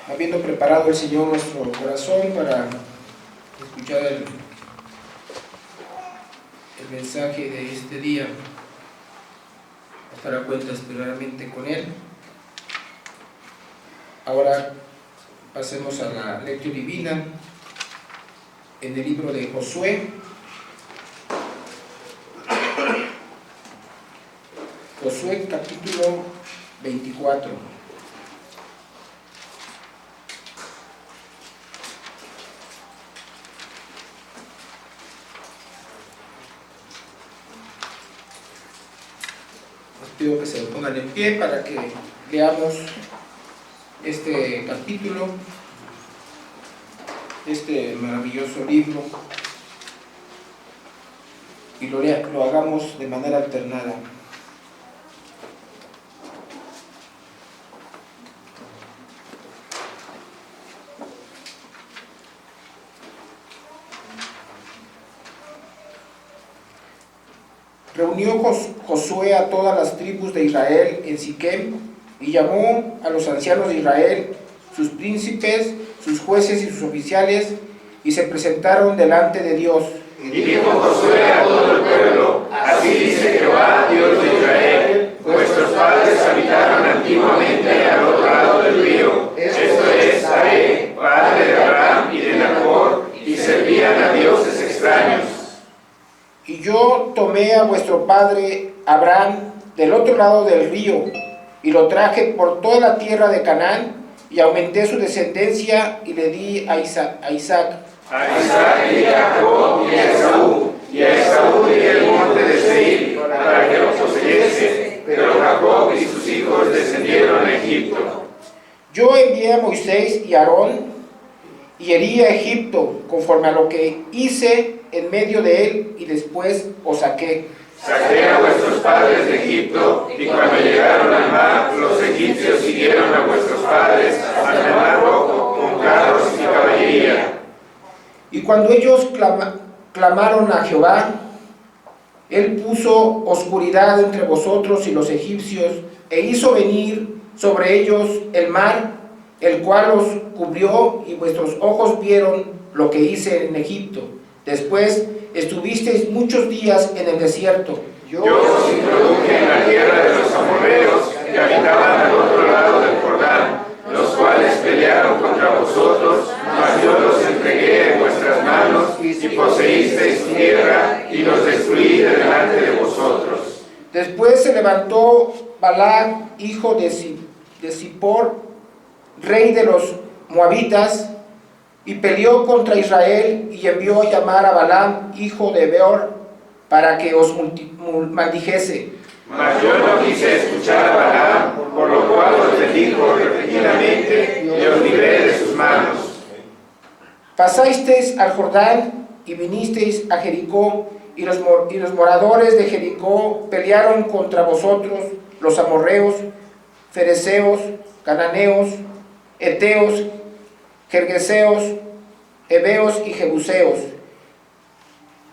habiendo preparado el Señor nuestro corazón para escuchar el mensaje de este día, estará cuentas primeramente con Él. Ahora pasemos a la lectura divina en el libro de Josué. Josué capítulo 24. Les pido que se pongan en pie para que leamos este capítulo, este maravilloso libro, y lo hagamos de manera alternada. Reunió Josué a todas las tribus de Israel en Siquem y llamó a los ancianos de Israel, sus príncipes, sus jueces y sus oficiales, y se presentaron delante de Dios. Y dijo Josué a todo el pueblo: así dice Jehová, Dios de Israel: vuestros padres habitaron antiguamente al otro lado del río, esto es, Saré, padre de Abraham y de Nacor, y servían a dioses extraños. Y yo tomé a vuestro padre Abraham del otro lado del río, y lo traje por toda la tierra de Canaán, y aumenté su descendencia, y le di a Isaac. A Isaac y a Jacob y a Esaú, y a Esaú di el monte de Seir, para que lo poseyese, pero Jacob y sus hijos descendieron a Egipto. Yo envié a Moisés y a Aarón, y herí a Egipto, conforme a lo que hice en medio de él, y después os saqué. Saqué a vuestros padres de Egipto, y cuando llegaron al mar, los egipcios siguieron a vuestros padres hasta el mar Rojo, con carros y caballería. Y cuando ellos clamaron a Jehová, él puso oscuridad entre vosotros y los egipcios, e hizo venir sobre ellos el mar, el cual os cubrió, y vuestros ojos vieron lo que hice en Egipto. Después estuvisteis muchos días en el desierto. Yo os introduje en la tierra de los amorreos, que habitaban al otro lado del Jordán, los cuales pelearon contra vosotros, mas yo los entregué en vuestras manos, y poseísteis tierra, y los destruí de delante de vosotros. Después se levantó Balac, hijo de Zippor, rey de los moabitas, y peleó contra Israel, y envió a llamar a Balaam, hijo de Beor, para que os maldijese. Mas yo no quise escuchar a Balaam, por lo cual os bendijo repetidamente, y os libré de sus manos. Pasasteis al Jordán, y vinisteis a Jericó, y los moradores de Jericó pelearon contra vosotros, los amorreos, fereceos, cananeos, heteos, gergeseos, heveos y jebuseos,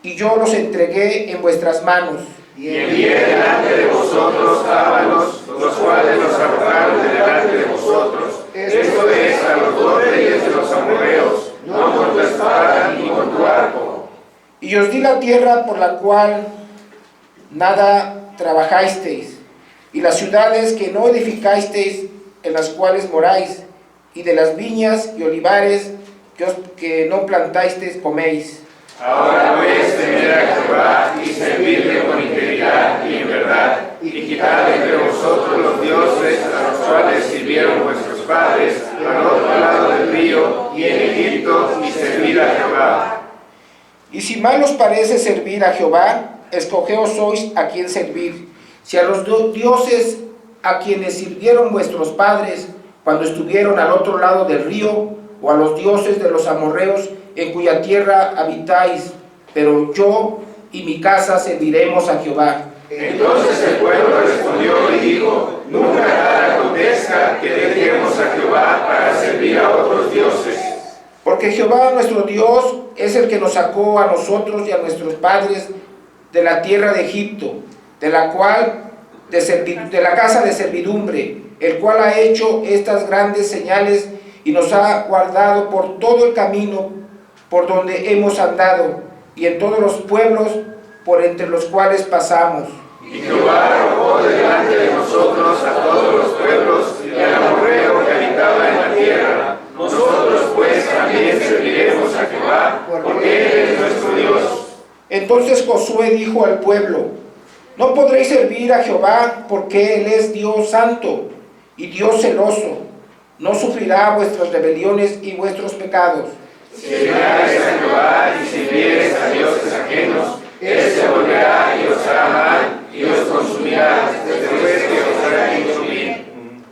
y yo los entregué en vuestras manos. Y envié delante de vosotros ábalos, los cuales los arrojaron de delante de vosotros. Esto es, a los dos reyes de los amorreos, no con tu espada ni con tu arco. Y os di la tierra por la cual nada trabajasteis, y las ciudades que no edificasteis, en las cuales moráis, y de las viñas y olivares que no plantasteis coméis. Ahora pues temed a Jehová y servidle con integridad y en verdad, y quitad entre vosotros los dioses a los cuales sirvieron vuestros padres al otro lado del río y en Egipto, y servid a Jehová. Y si mal os parece servir a Jehová, escogeos sois a quién servir, si a los dioses a quienes sirvieron vuestros padres cuando estuvieron al otro lado del río, o a los dioses de los amorreos en cuya tierra habitáis, pero yo y mi casa serviremos a Jehová. Entonces el pueblo respondió y dijo: nunca tal acontezca que dejemos a Jehová para servir a otros dioses. Porque Jehová nuestro Dios es el que nos sacó a nosotros y a nuestros padres de la tierra de Egipto, de la casa de servidumbre, el cual ha hecho estas grandes señales y nos ha guardado por todo el camino por donde hemos andado, y en todos los pueblos por entre los cuales pasamos. Y Jehová arrojó de delante de nosotros a todos los pueblos y al amorreo que habitaba en la tierra. Nosotros pues también serviremos a Jehová, porque Él es nuestro Dios. Entonces Josué dijo al pueblo: no podréis servir a Jehová, porque Él es Dios santo y Dios celoso. No sufrirá vuestras rebeliones y vuestros pecados. Si odiares a Jehová y sirvieres a dioses ajenos, Él se volverá y os hará mal y os consumirá después que os haya hecho bien.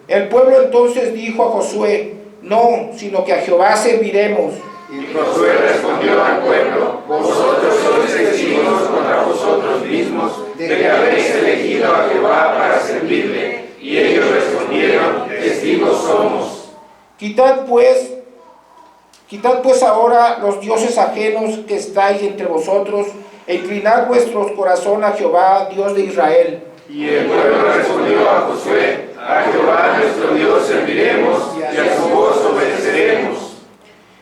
El pueblo entonces dijo a Josué: no, sino que a Jehová serviremos. Y Josué respondió al pueblo: vosotros sois testigos contra vosotros mismos de que habéis elegido a Jehová para servirle. Y ellos respondieron: testigos somos. Quitad pues ahora los dioses ajenos que estáis entre vosotros, e inclinad vuestro corazón a Jehová, Dios de Israel. Y el pueblo respondió a Josué: a Jehová nuestro Dios serviremos y a su voz obedeceremos.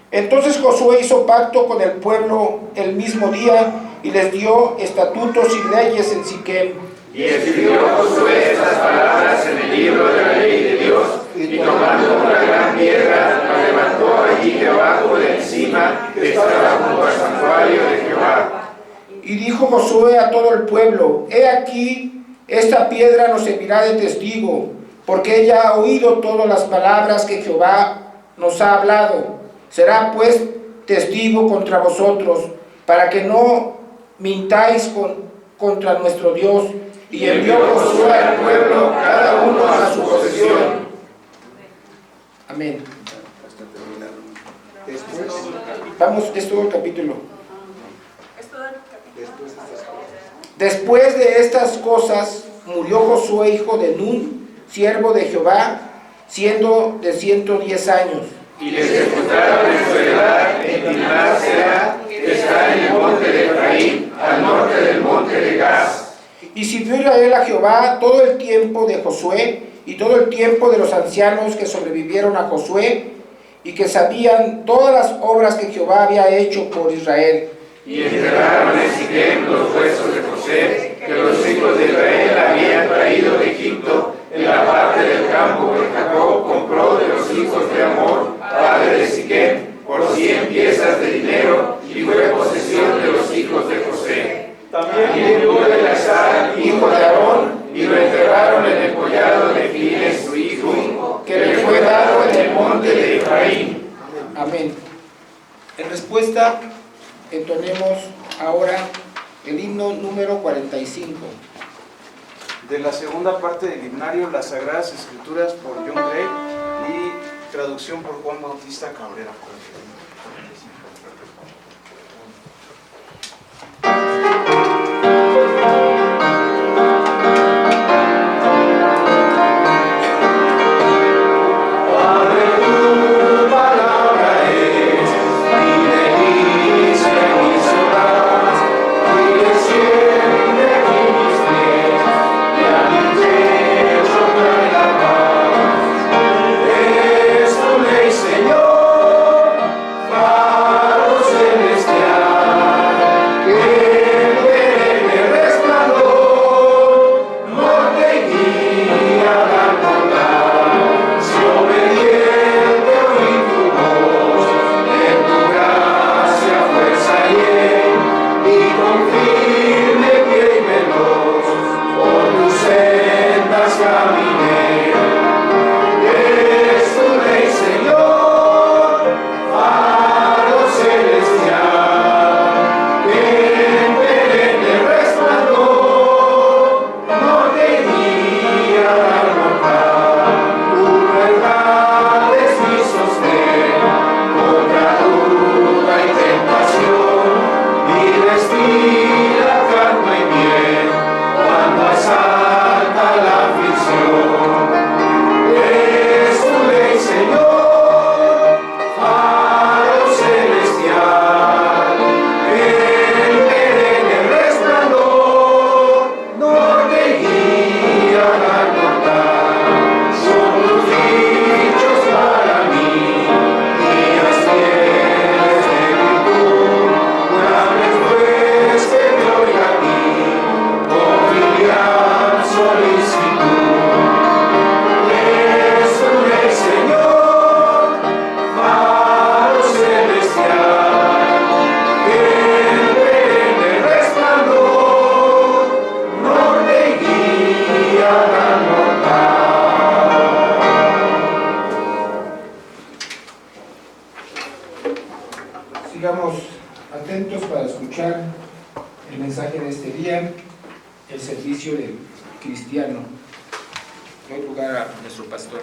Entonces Josué hizo pacto con el pueblo el mismo día y les dio estatutos y leyes en Siquem. Y escribió Josué estas palabras en el libro de la ley de Dios, y tomando una gran piedra, la levantó allí debajo de encima que estaba junto al santuario de Jehová. Y dijo Josué a todo el pueblo: he aquí, esta piedra nos servirá de testigo, porque ella ha oído todas las palabras que Jehová nos ha hablado. Será pues testigo contra vosotros, para que no mintáis contra nuestro Dios. Y envió Josué al pueblo, cada uno a su posesión. Amén. Vamos, es todo el capítulo. Después de estas cosas, murió Josué, hijo de Nun, siervo de Jehová, siendo de 110 años. Y le sepultaron en su heredad en Timnat-Serah, que está en el monte de Efraín, al norte del monte de Gaz. Y sirvió Israel a Jehová todo el tiempo de Josué y todo el tiempo de los ancianos que sobrevivieron a Josué y que sabían todas las obras que Jehová había hecho por Israel. Y enterraron en Siquem los huesos de José, que los hijos de Israel habían traído de Egipto, en la parte del campo que Jacob compró de los hijos de Amor, padre de Siquem, por 100 piezas de dinero, y fue posesión de los hijos de José. También dio Eleazar, hijo de Aarón, y lo enterraron en el collado de Finees, su hijo, que le fue dado en el monte de Efraín. Amén. En respuesta, entonemos ahora el himno número 45. De la segunda parte del himnario, las Sagradas Escrituras, por John Gray, y traducción por Juan Bautista Cabrera. Señor, escuchar el mensaje de este día, el servicio del cristiano. Doy lugar a nuestro pastor.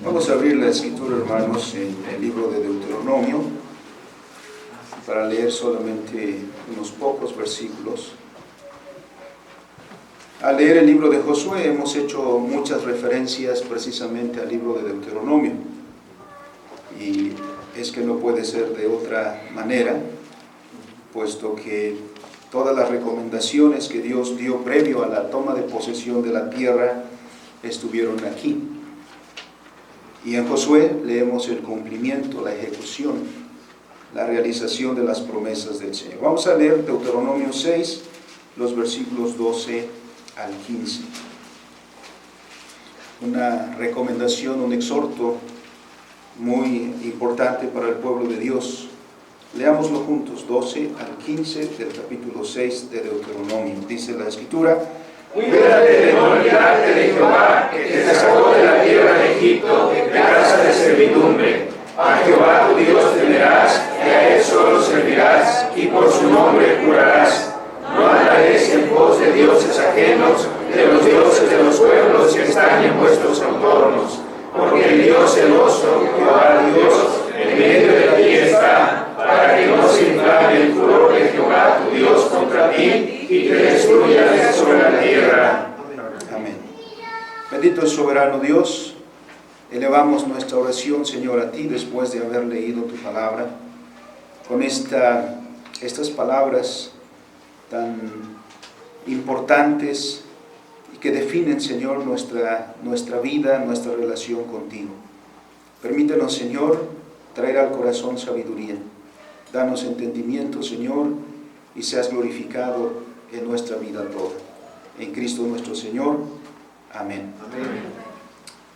Vamos a abrir la escritura, hermanos, en el libro de Deuteronomio, para leer solamente unos pocos versículos. Al leer el libro de Josué hemos hecho muchas referencias precisamente al libro de Deuteronomio, y es que no puede ser de otra manera, puesto que todas las recomendaciones que Dios dio previo a la toma de posesión de la tierra estuvieron aquí. Y en Josué leemos el cumplimiento, la ejecución, la realización de las promesas del Señor. Vamos a leer Deuteronomio 6, los versículos 12 al 15. Una recomendación, un exhorto muy importante para el pueblo de Dios. Leámoslo juntos, 12 al 15 del capítulo 6 de Deuteronomio. Dice la Escritura: Cuídate de no olvidarte de Jehová, que te sacó de la tierra de Egipto, de casa de servidumbre. A Jehová tu Dios temerás, y a él solo servirás, y por su nombre jurarás. No andaréis en pos de dioses ajenos, de los dioses de los pueblos que están en vuestros contornos, porque el Dios celoso, Jehová Dios, en medio de ti está, para que no se inflame el furor de Jehová tu Dios contra ti, y te destruya de sobre la tierra. Amén. Bendito y soberano Dios, elevamos nuestra oración, Señor, a ti después de haber leído tu palabra, con estas palabras tan importantes y que definen, Señor, nuestra vida, nuestra relación contigo. Permítanos, Señor, traer al corazón sabiduría. Danos entendimiento, Señor, y seas glorificado en nuestra vida toda. En Cristo nuestro Señor. Amén. Amén.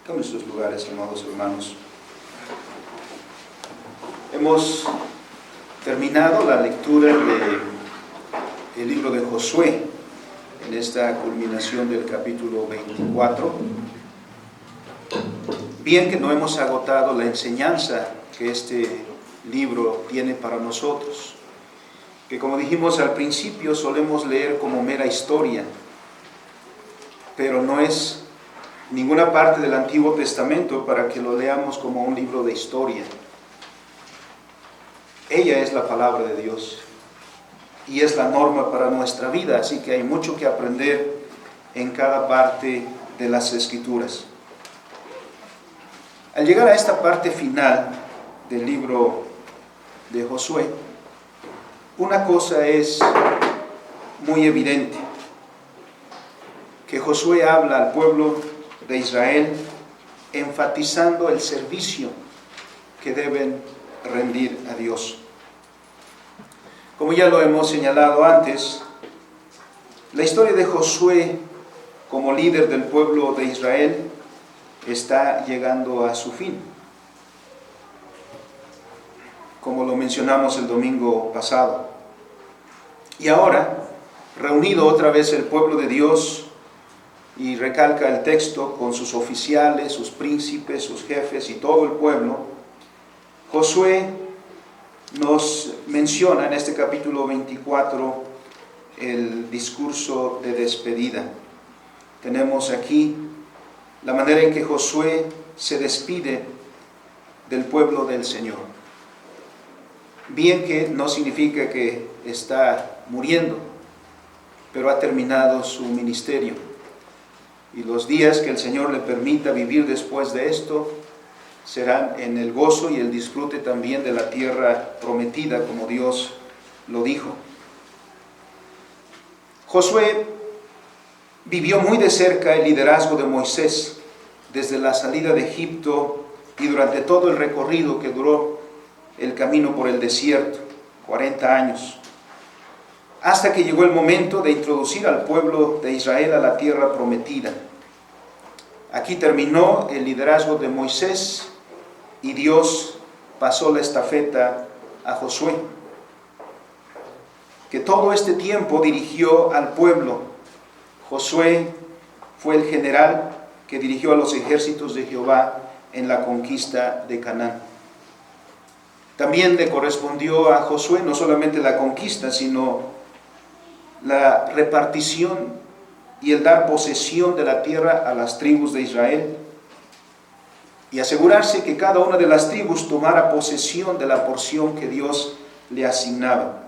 Tomen sus lugares, amados hermanos. Hemos terminado la lectura del libro de Josué en esta culminación del capítulo 24. Bien que no hemos agotado la enseñanza que este libro tiene para nosotros, que como dijimos al principio solemos leer como mera historia, pero no es ninguna parte del Antiguo Testamento para que lo leamos como un libro de historia. Ella es la palabra de Dios y es la norma para nuestra vida, así que hay mucho que aprender en cada parte de las Escrituras. Al llegar a esta parte final del libro de Josué, una cosa es muy evidente, que Josué habla al pueblo de Israel enfatizando el servicio que deben rendir a Dios. Como ya lo hemos señalado antes, la historia de Josué como líder del pueblo de Israel está llegando a su fin. Como lo mencionamos el domingo pasado. Y ahora, reunido otra vez el pueblo de Dios, y recalca el texto con sus oficiales, sus príncipes, sus jefes y todo el pueblo, Josué nos menciona en este capítulo 24 el discurso de despedida. Tenemos aquí la manera en que Josué se despide del pueblo del Señor. Bien que no significa que está muriendo, pero ha terminado su ministerio. Y los días que el Señor le permita vivir después de esto serán en el gozo y el disfrute también de la tierra prometida, como Dios lo dijo. Josué vivió muy de cerca el liderazgo de Moisés desde la salida de Egipto y durante todo el recorrido que duró el camino por el desierto, 40 años, hasta que llegó el momento de introducir al pueblo de Israel a la tierra prometida. Aquí terminó el liderazgo de Moisés y Dios pasó la estafeta a Josué, que todo este tiempo dirigió al pueblo. Josué fue el general que dirigió a los ejércitos de Jehová en la conquista de Canaán. También le correspondió a Josué no solamente la conquista, sino la repartición y el dar posesión de la tierra a las tribus de Israel, y asegurarse que cada una de las tribus tomara posesión de la porción que Dios le asignaba.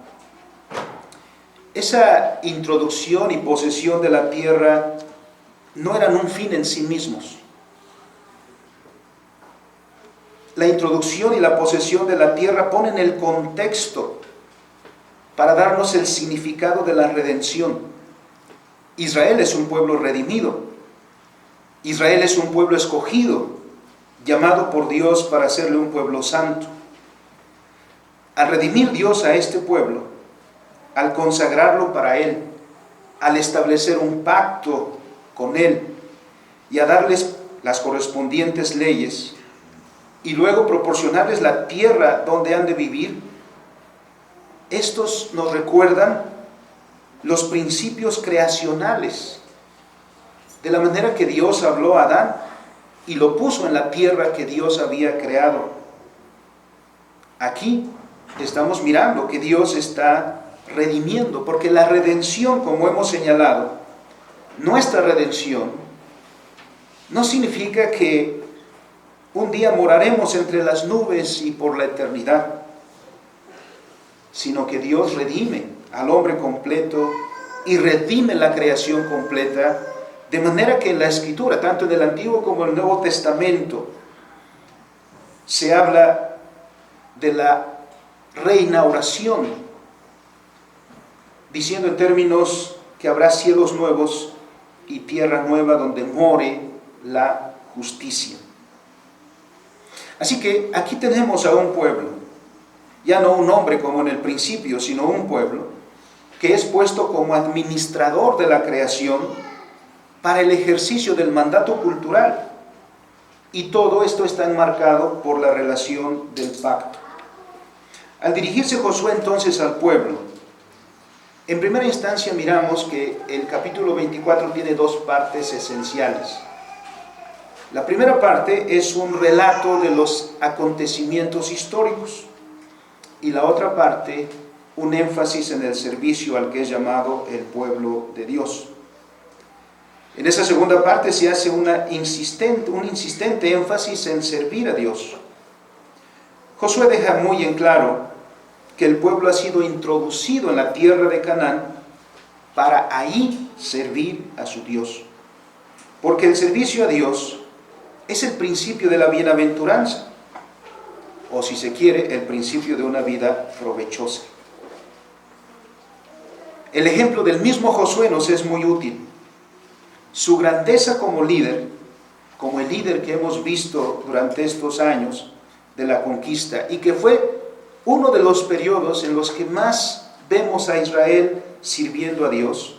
Esa introducción y posesión de la tierra no eran un fin en sí mismos. La introducción y la posesión de la tierra ponen el contexto para darnos el significado de la redención. Israel es un pueblo redimido. Israel es un pueblo escogido, llamado por Dios para hacerle un pueblo santo. Al redimir Dios a este pueblo, al consagrarlo para Él, al establecer un pacto con Él y a darles las correspondientes leyes y luego proporcionarles la tierra donde han de vivir, estos nos recuerdan los principios creacionales, de la manera que Dios habló a Adán y lo puso en la tierra que Dios había creado. Aquí estamos mirando que Dios está redimiendo, porque la redención, como hemos señalado, nuestra redención, no significa que un día moraremos entre las nubes y por la eternidad, sino que Dios redime al hombre completo y redime la creación completa, de manera que en la Escritura, tanto en el Antiguo como en el Nuevo Testamento, se habla de la reinauguración, diciendo en términos que habrá cielos nuevos y tierra nueva donde more la justicia. Así que aquí tenemos a un pueblo, ya no un hombre como en el principio, sino un pueblo que es puesto como administrador de la creación para el ejercicio del mandato cultural. Y todo esto está enmarcado por la relación del pacto. Al dirigirse Josué entonces al pueblo, en primera instancia miramos que el capítulo 24 tiene dos partes esenciales. La primera parte es un relato de los acontecimientos históricos y la otra parte un énfasis en el servicio al que es llamado el pueblo de Dios. En esa segunda parte se hace un insistente énfasis en servir a Dios. Josué deja muy en claro que el pueblo ha sido introducido en la tierra de Canaán para ahí servir a su Dios. Porque el servicio a Dios es el principio de la bienaventuranza, o si se quiere, el principio de una vida provechosa. El ejemplo del mismo Josué nos es muy útil. Su grandeza como líder, como el líder que hemos visto durante estos años de la conquista, y que fue uno de los periodos en los que más vemos a Israel sirviendo a Dios,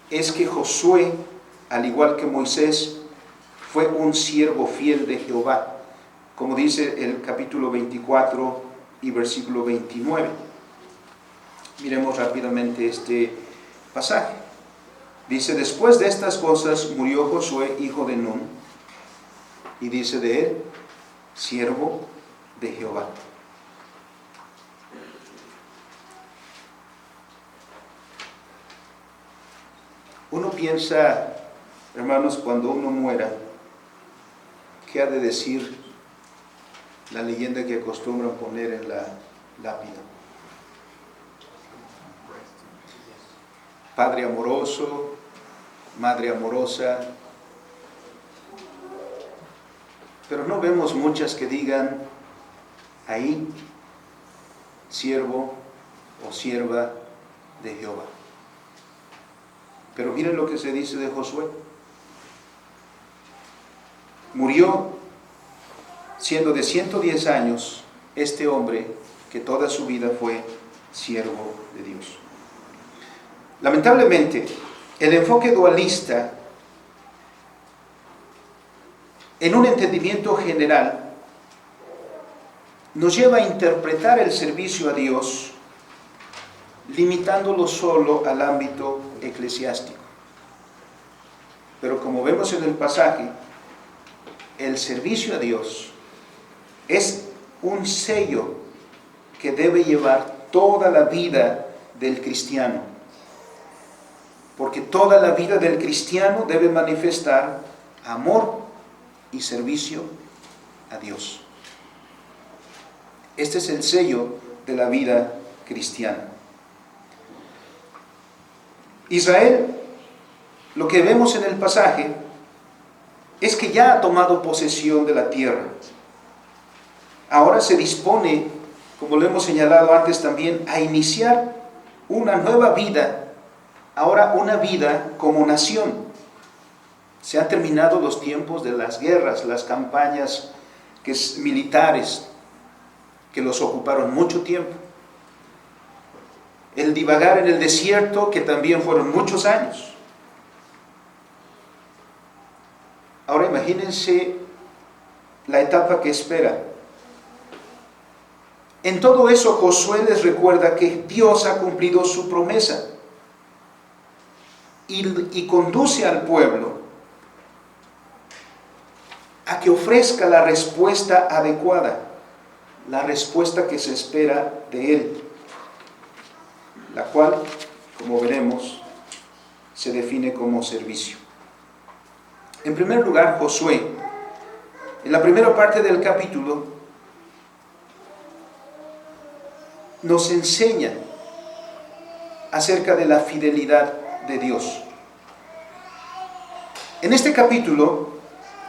es que Josué, al igual que Moisés, fue un siervo fiel de Jehová, como dice el capítulo 24 y versículo 29. Miremos rápidamente este pasaje. Dice: después de estas cosas murió Josué, hijo de Nun, y dice de él, siervo de Jehová. Uno piensa, hermanos, cuando uno muera, ¿qué ha de decir la leyenda que acostumbran poner en la lápida? Padre amoroso, madre amorosa, pero no vemos muchas que digan ahí, siervo o sierva de Jehová. Pero miren lo que se dice de Josué. Murió siendo de 110 años este hombre que toda su vida fue siervo de Dios. Lamentablemente, el enfoque dualista, en un entendimiento general, nos lleva a interpretar el servicio a Dios limitándolo solo al ámbito eclesiástico. Pero como vemos en el pasaje, el servicio a Dios es un sello que debe llevar toda la vida del cristiano. Porque toda la vida del cristiano debe manifestar amor y servicio a Dios. Este es el sello de la vida cristiana. Israel, lo que vemos en el pasaje, es que ya ha tomado posesión de la tierra. Ahora se dispone, como lo hemos señalado antes también, a iniciar una nueva vida, ahora una vida como nación. Se han terminado los tiempos de las guerras, las campañas militares que los ocuparon mucho tiempo. El divagar en el desierto, que también fueron muchos años. Ahora imagínense la etapa que espera. En todo eso Josué les recuerda que Dios ha cumplido su promesa y conduce al pueblo a que ofrezca la respuesta adecuada, la respuesta que se espera de él, la cual, como veremos, se define como servicio. En primer lugar, Josué, en la primera parte del capítulo, nos enseña acerca de la fidelidad de Dios. En este capítulo,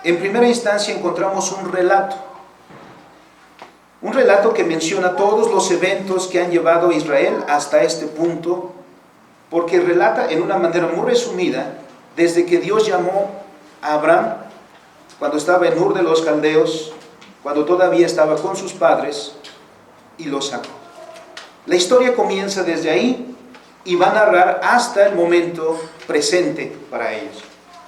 en primera instancia, encontramos un relato que menciona todos los eventos que han llevado a Israel hasta este punto, porque relata en una manera muy resumida desde que Dios llamó a Abraham cuando estaba en Ur de los Caldeos, cuando todavía estaba con sus padres, y lo sacó. La historia comienza desde ahí y va a narrar hasta el momento presente para ellos.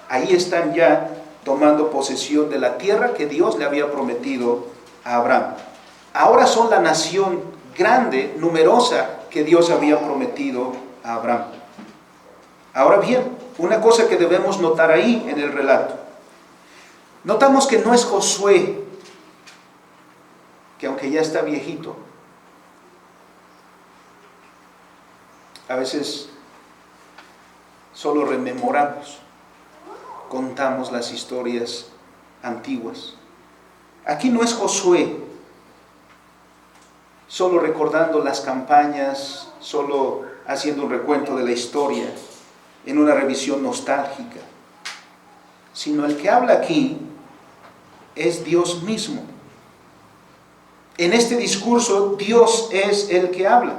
Ahí están ya tomando posesión de la tierra que Dios le había prometido a Abraham. Ahora son la nación grande, numerosa, que Dios había prometido a Abraham. Ahora bien, una cosa que debemos notar ahí en el relato. Notamos que no es Josué, que aunque ya está viejito, a veces solo rememoramos, contamos las historias antiguas. Aquí no es Josué, solo recordando las campañas, solo haciendo un recuento de la historia, en una revisión nostálgica, sino el que habla aquí es Dios mismo. En este discurso, Dios es el que habla.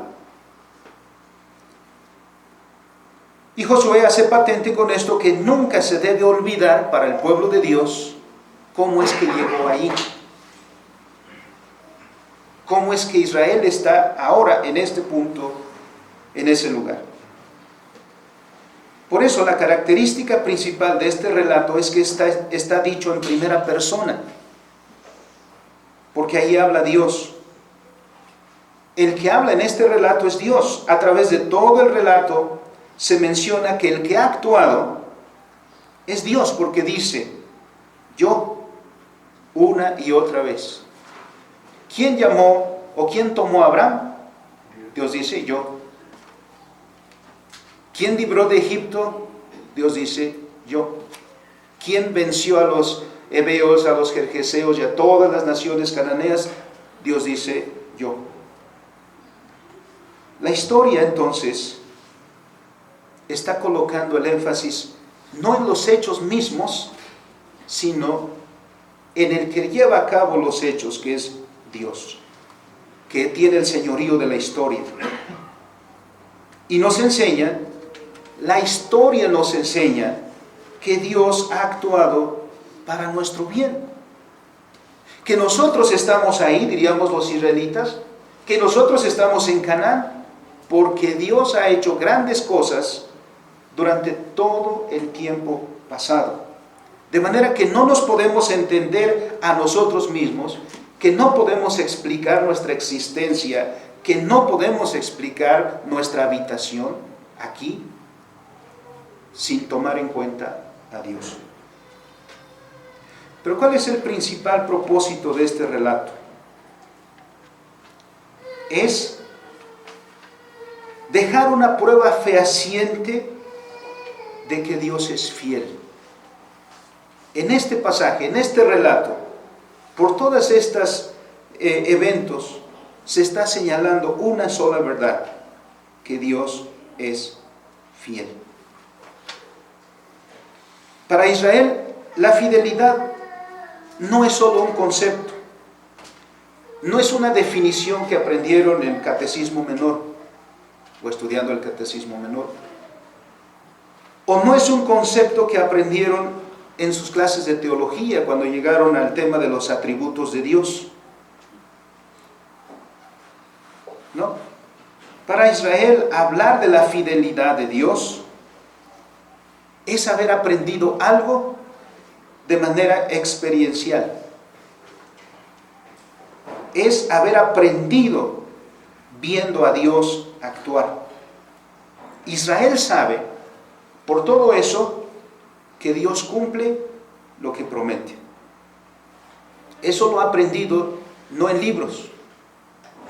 Y Josué hace patente con esto que nunca se debe olvidar para el pueblo de Dios cómo es que llegó ahí. Cómo es que Israel está ahora en este punto, en ese lugar. Por eso la característica principal de este relato es que está dicho en primera persona, porque ahí habla Dios. El que habla en este relato es Dios. A través de todo el relato se menciona que el que ha actuado es Dios, porque dice, yo, una y otra vez. ¿Quién llamó o quién tomó a Abraham? Dios dice, yo. ¿Quién libró de Egipto? Dios dice, yo. ¿Quién venció a los heveos, a los gergeseos y a todas las naciones cananeas? Dios dice, yo. La historia entonces está colocando el énfasis no en los hechos mismos, sino en el que lleva a cabo los hechos, que es Dios, que tiene el señorío de la historia. Y nos enseña, la historia nos enseña que Dios ha actuado para nuestro bien. Que nosotros estamos ahí, diríamos los israelitas, que nosotros estamos en Canaán, porque Dios ha hecho grandes cosas durante todo el tiempo pasado. De manera que no nos podemos entender a nosotros mismos, que no podemos explicar nuestra existencia, que no podemos explicar nuestra habitación aquí sin tomar en cuenta a Dios. Pero ¿cuál es el principal propósito de este relato? Es dejar una prueba fehaciente de que Dios es fiel. En este pasaje, en este relato, por todos estos eventos, se está señalando una sola verdad, que Dios es fiel. Para Israel, la fidelidad no es solo un concepto, no es una definición que aprendieron en el catecismo menor, o estudiando el catecismo menor, o no es un concepto que aprendieron en sus clases de teología cuando llegaron al tema de los atributos de Dios. No. Para Israel, hablar de la fidelidad de Dios es haber aprendido algo de manera experiencial. Es haber aprendido viendo a Dios actuar. Israel sabe, por todo eso, que Dios cumple lo que promete. Eso lo ha aprendido no en libros,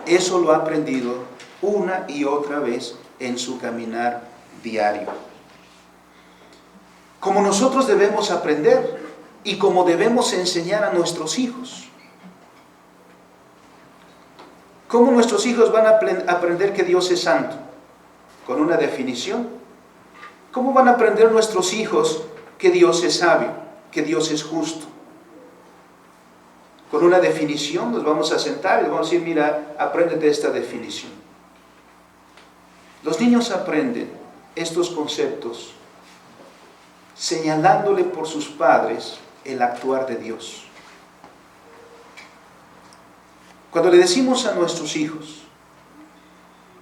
eso lo ha aprendido una y otra vez en su caminar diario. Como nosotros debemos aprender y como debemos enseñar a nuestros hijos. ¿Cómo nuestros hijos van a aprender que Dios es santo? ¿Con una definición? ¿Cómo van a aprender nuestros hijos que Dios es sabio, que Dios es justo? Con una definición nos vamos a sentar y les vamos a decir, mira, apréndete esta definición. Los niños aprenden estos conceptos señalándole por sus padres el actuar de Dios. Cuando le decimos a nuestros hijos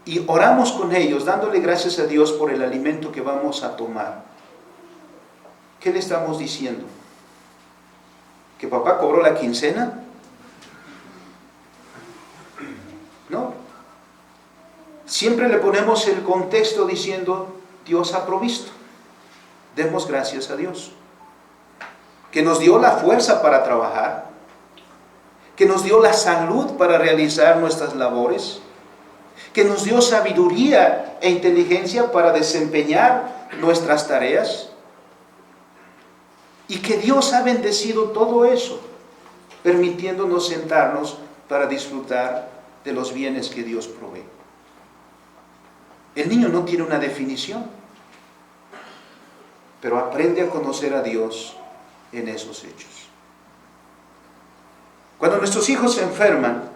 y oramos con ellos, dándole gracias a Dios por el alimento que vamos a tomar, ¿qué le estamos diciendo? ¿Que papá cobró la quincena? No. Siempre le ponemos el contexto diciendo, Dios ha provisto. Demos gracias a Dios. Que nos dio la fuerza para trabajar, que nos dio la salud para realizar nuestras labores, que nos dio sabiduría e inteligencia para desempeñar nuestras tareas, y que Dios ha bendecido todo eso, permitiéndonos sentarnos para disfrutar de los bienes que Dios provee. El niño no tiene una definición, pero aprende a conocer a Dios en esos hechos. Cuando nuestros hijos se enferman,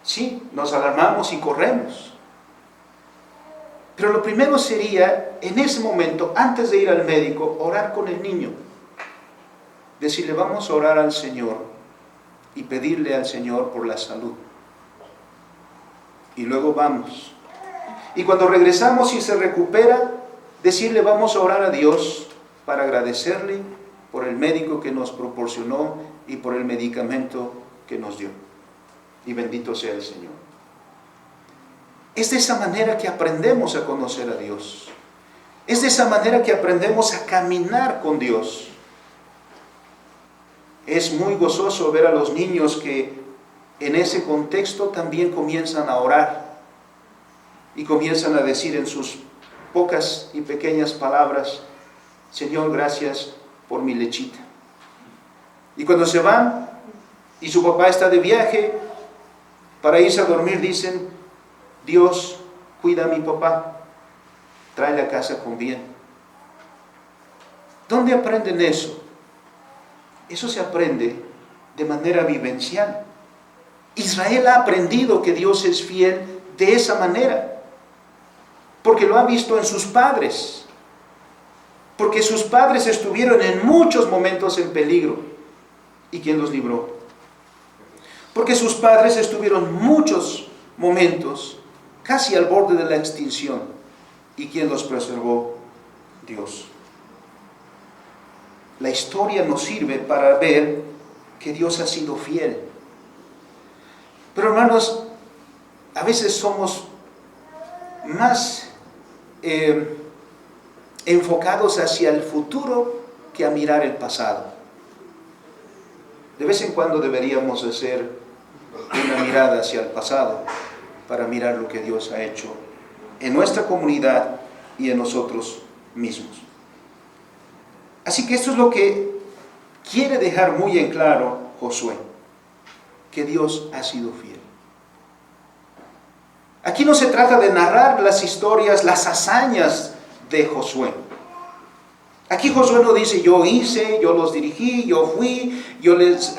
sí, nos alarmamos y corremos. Pero lo primero sería, en ese momento, antes de ir al médico, orar con el niño. Decirle, vamos a orar al Señor y pedirle al Señor por la salud. Y luego vamos. Y cuando regresamos y se recupera, decirle, vamos a orar a Dios para agradecerle por el médico que nos proporcionó y por el medicamento que nos dio. Y bendito sea el Señor. Es de esa manera que aprendemos a conocer a Dios. Es de esa manera que aprendemos a caminar con Dios. Es muy gozoso ver a los niños que en ese contexto también comienzan a orar y comienzan a decir en sus pocas y pequeñas palabras, Señor, gracias por mi lechita. Y cuando se van y su papá está de viaje, para irse a dormir dicen, Dios, cuida a mi papá, trae a casa con bien. ¿Dónde aprenden eso? Eso se aprende de manera vivencial. Israel ha aprendido que Dios es fiel de esa manera, porque lo ha visto en sus padres, porque sus padres estuvieron en muchos momentos en peligro. ¿Y quién los libró? Porque sus padres estuvieron muchos momentos casi al borde de la extinción. ¿Y quién los preservó? Dios. La historia nos sirve para ver que Dios ha sido fiel. Pero hermanos, a veces somos más enfocados hacia el futuro que a mirar el pasado. De vez en cuando deberíamos hacer una mirada hacia el pasado para mirar lo que Dios ha hecho en nuestra comunidad y en nosotros mismos. Así que esto es lo que quiere dejar muy en claro Josué, que Dios ha sido fiel. Aquí no se trata de narrar las historias, las hazañas de Josué. Aquí Josué no dice, yo hice, yo los dirigí, yo fui,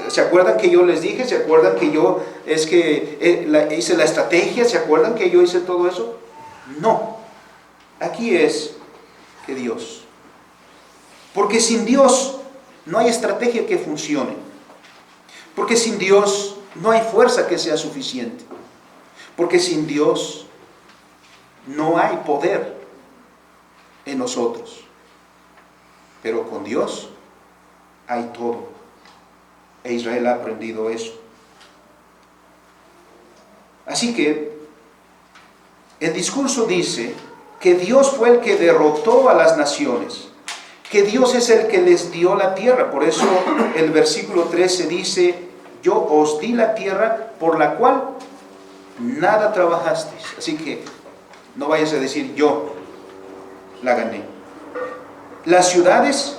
¿se acuerdan que yo les dije? ¿Se acuerdan que yo hice la estrategia? ¿Se acuerdan que yo hice todo eso? No. Aquí es que Dios. Porque sin Dios no hay estrategia que funcione. Porque sin Dios no hay fuerza que sea suficiente. Porque sin Dios no hay poder en nosotros. Pero con Dios hay todo. E Israel ha aprendido eso. Así que el discurso dice que Dios fue el que derrotó a las naciones, que Dios es el que les dio la tierra. Por eso el versículo 13 dice, yo os di la tierra por la cual nada trabajasteis. Así que no vayas a decir yo la gané. Las ciudades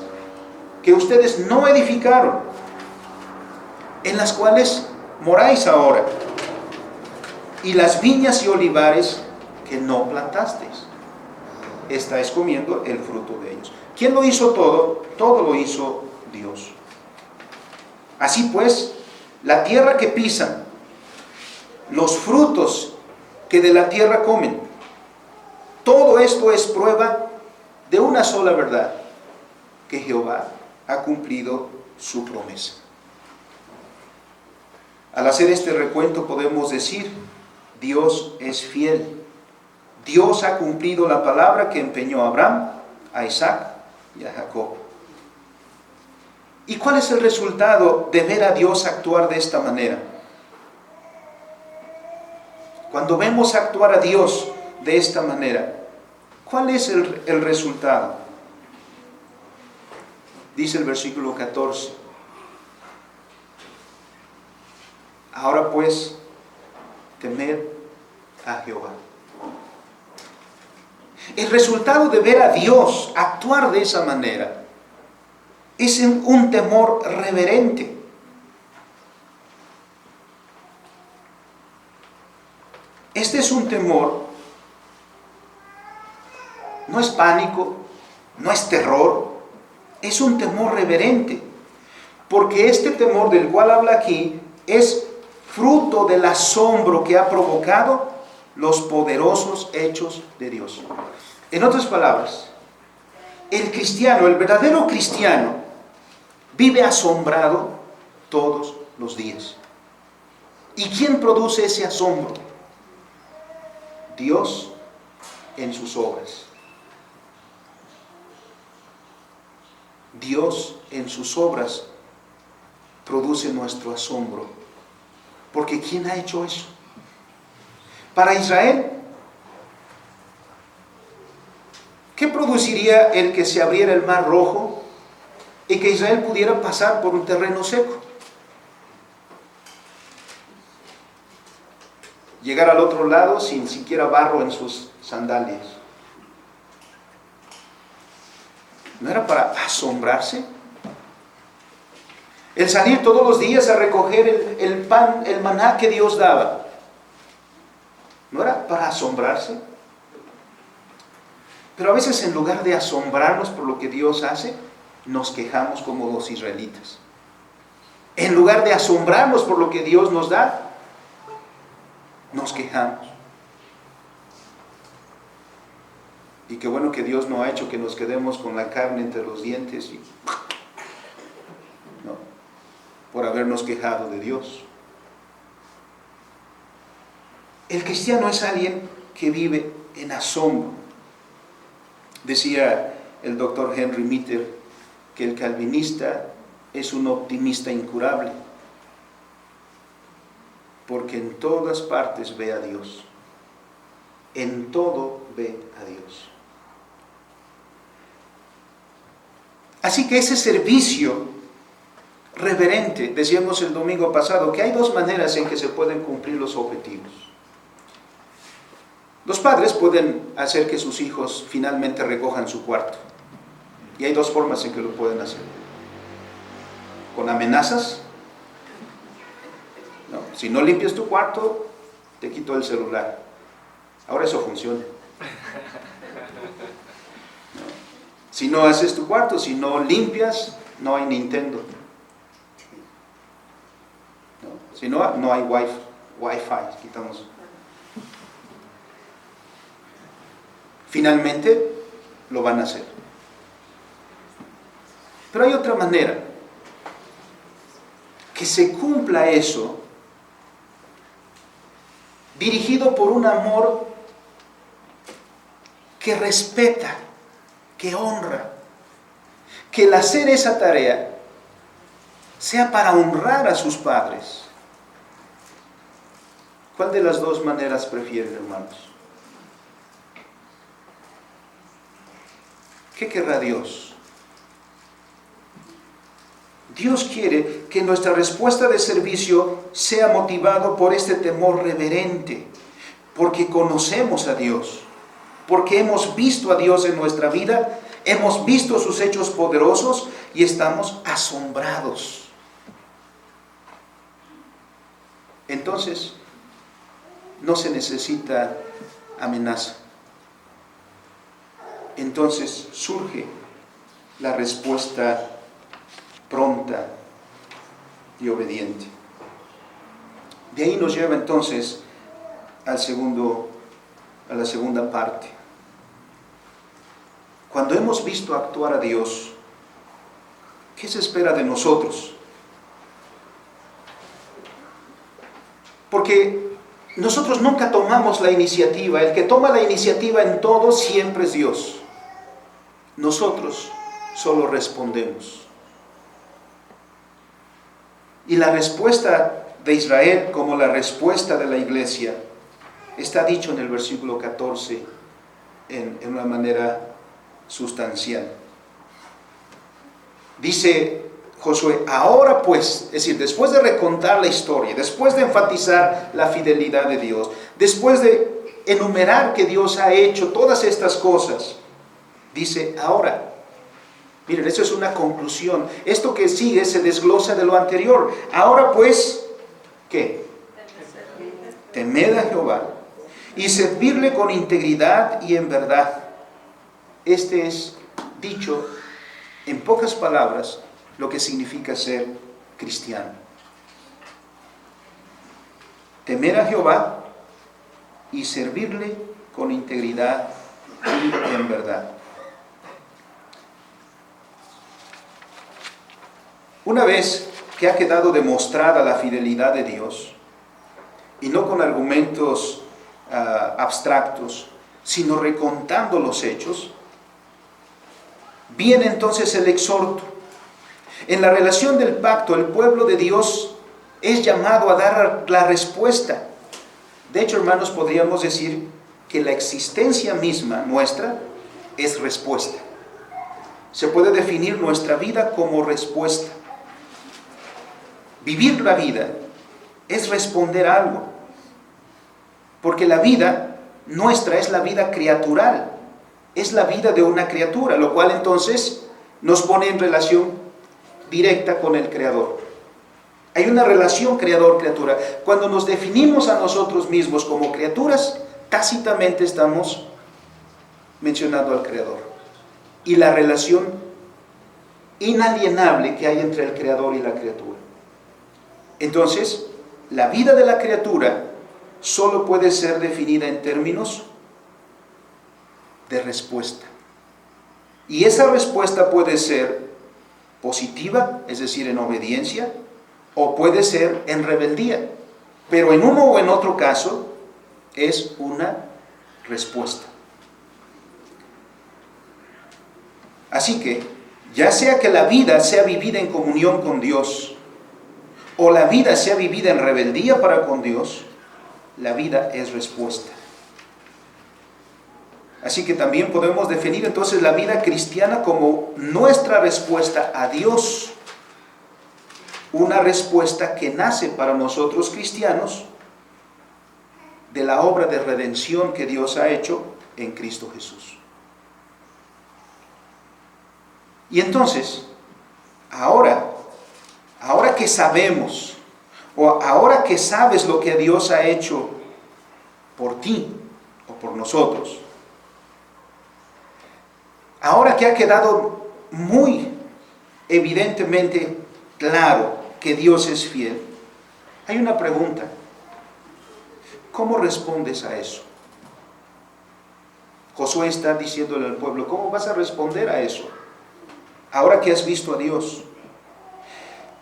que ustedes no edificaron, en las cuales moráis ahora, y las viñas y olivares que no plantasteis, estáis comiendo el fruto de ellos. ¿Quién lo hizo todo? Todo lo hizo Dios. Así pues, la tierra que pisan, los frutos que de la tierra comen, todo esto es prueba de una sola verdad, que Jehová ha cumplido su promesa. Al hacer este recuento podemos decir, Dios es fiel. Dios ha cumplido la palabra que empeñó a Abraham, a Isaac y a Jacob. ¿Y cuál es el resultado de ver a Dios actuar de esta manera? Cuando vemos actuar a Dios de esta manera, ¿cuál es el resultado? Dice el versículo 14. Ahora pues, temed a Jehová. El resultado de ver a Dios actuar de esa manera es un temor reverente. Este es un temor, no es pánico, no es terror, es un temor reverente, porque este temor del cual habla aquí es fruto del asombro que ha provocado los poderosos hechos de Dios. En otras palabras, el cristiano, el verdadero cristiano, vive asombrado todos los días. ¿Y quién produce ese asombro? Dios en sus obras. Dios en sus obras produce nuestro asombro. Porque ¿quién ha hecho eso? Para Israel, ¿qué produciría el que se abriera el mar rojo y que Israel pudiera pasar por un terreno seco? Llegar al otro lado sin siquiera barro en sus sandalias. ¿No era para asombrarse? El salir todos los días a recoger el pan, el maná que Dios daba, ¿no era para asombrarse? Pero a veces en lugar de asombrarnos por lo que Dios hace, nos quejamos como los israelitas. En lugar de asombrarnos por lo que Dios nos da, nos quejamos. Y qué bueno que Dios no ha hecho que nos quedemos con la carne entre los dientes y, ¿no?, por habernos quejado de Dios. El cristiano es alguien que vive en asombro. Decía el doctor Henry Mitter que el calvinista es un optimista incurable, porque en todas partes ve a Dios. En todo ve a Dios. Así que ese servicio reverente, decíamos el domingo pasado, que hay dos maneras en que se pueden cumplir los objetivos. Los padres pueden hacer que sus hijos finalmente recojan su cuarto. Y hay dos formas en que lo pueden hacer. Con amenazas. ¿No? Si no limpias tu cuarto, te quito el celular. Ahora eso funciona. ¿No? Si no haces tu cuarto, si no limpias, no hay Nintendo. ¿No? Si no, no hay Wi-Fi. Quitamos. Finalmente, lo van a hacer. Pero hay otra manera. Que se cumpla eso dirigido por un amor que respeta, que honra, que el hacer esa tarea sea para honrar a sus padres. ¿Cuál de las dos maneras prefieren, hermanos? ¿Qué querrá Dios? Dios quiere que nuestra respuesta de servicio sea motivado por este temor reverente, porque conocemos a Dios, porque hemos visto a Dios en nuestra vida, hemos visto sus hechos poderosos y estamos asombrados. Entonces, no se necesita amenaza. Entonces surge la respuesta pronta y obediente. De ahí nos lleva entonces a la segunda parte. Cuando hemos visto actuar a Dios, ¿qué se espera de nosotros? Porque nosotros nunca tomamos la iniciativa. El que toma la iniciativa en todo siempre es Dios. Nosotros solo respondemos. Y la respuesta de Israel, como la respuesta de la iglesia, está dicho en el versículo 14 en una manera sustancial. Dice Josué, ahora pues, es decir, después de recontar la historia, después de enfatizar la fidelidad de Dios, después de enumerar que Dios ha hecho todas estas cosas, dice, ahora, miren, eso es una conclusión. Esto que sigue se desglosa de lo anterior. Ahora pues, ¿qué? Temed a Jehová y servirle con integridad y en verdad. Este es dicho en pocas palabras lo que significa ser cristiano. Temer a Jehová y servirle con integridad y en verdad. Una vez que ha quedado demostrada la fidelidad de Dios, y no con argumentos abstractos, sino recontando los hechos, viene entonces el exhorto. En la relación del pacto, el pueblo de Dios es llamado a dar la respuesta. De hecho, hermanos, podríamos decir que la existencia misma nuestra es respuesta. Se puede definir nuestra vida como respuesta. Vivir la vida es responder a algo, porque la vida nuestra es la vida criatural, es la vida de una criatura, lo cual entonces nos pone en relación directa con el Creador. Hay una relación creador-criatura. Cuando nos definimos a nosotros mismos como criaturas, tácitamente estamos mencionando al Creador y la relación inalienable que hay entre el Creador y la criatura. Entonces, la vida de la criatura solo puede ser definida en términos de respuesta. Y esa respuesta puede ser positiva, es decir, en obediencia, o puede ser en rebeldía. Pero en uno o en otro caso es una respuesta. Así que, ya sea que la vida sea vivida en comunión con Dios, o la vida sea vivida en rebeldía para con Dios, la vida es respuesta. Así que también podemos definir entonces la vida cristiana como nuestra respuesta a Dios. Una respuesta que nace para nosotros cristianos de la obra de redención que Dios ha hecho en Cristo Jesús. Y entonces, ahora que sabemos, o ahora que sabes lo que Dios ha hecho por ti o por nosotros, ahora que ha quedado muy evidentemente claro que Dios es fiel, hay una pregunta. ¿Cómo respondes a eso? Josué está diciéndole al pueblo, ¿cómo vas a responder a eso? Ahora que has visto a Dios.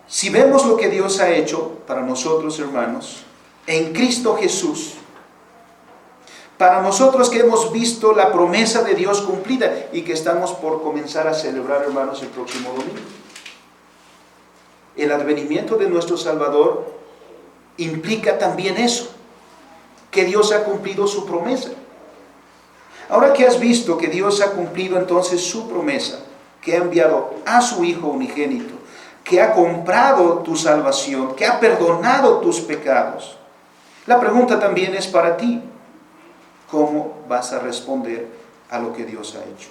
Si vemos lo que Dios ha hecho para nosotros, hermanos, en Cristo Jesús, para nosotros que hemos visto la promesa de Dios cumplida y que estamos por comenzar a celebrar, hermanos, el próximo domingo. El advenimiento de nuestro Salvador implica también eso, que Dios ha cumplido su promesa. Ahora que has visto que Dios ha cumplido entonces su promesa, que ha enviado a su Hijo unigénito, que ha comprado tu salvación, que ha perdonado tus pecados, la pregunta también es para ti. ¿Cómo vas a responder a lo que Dios ha hecho?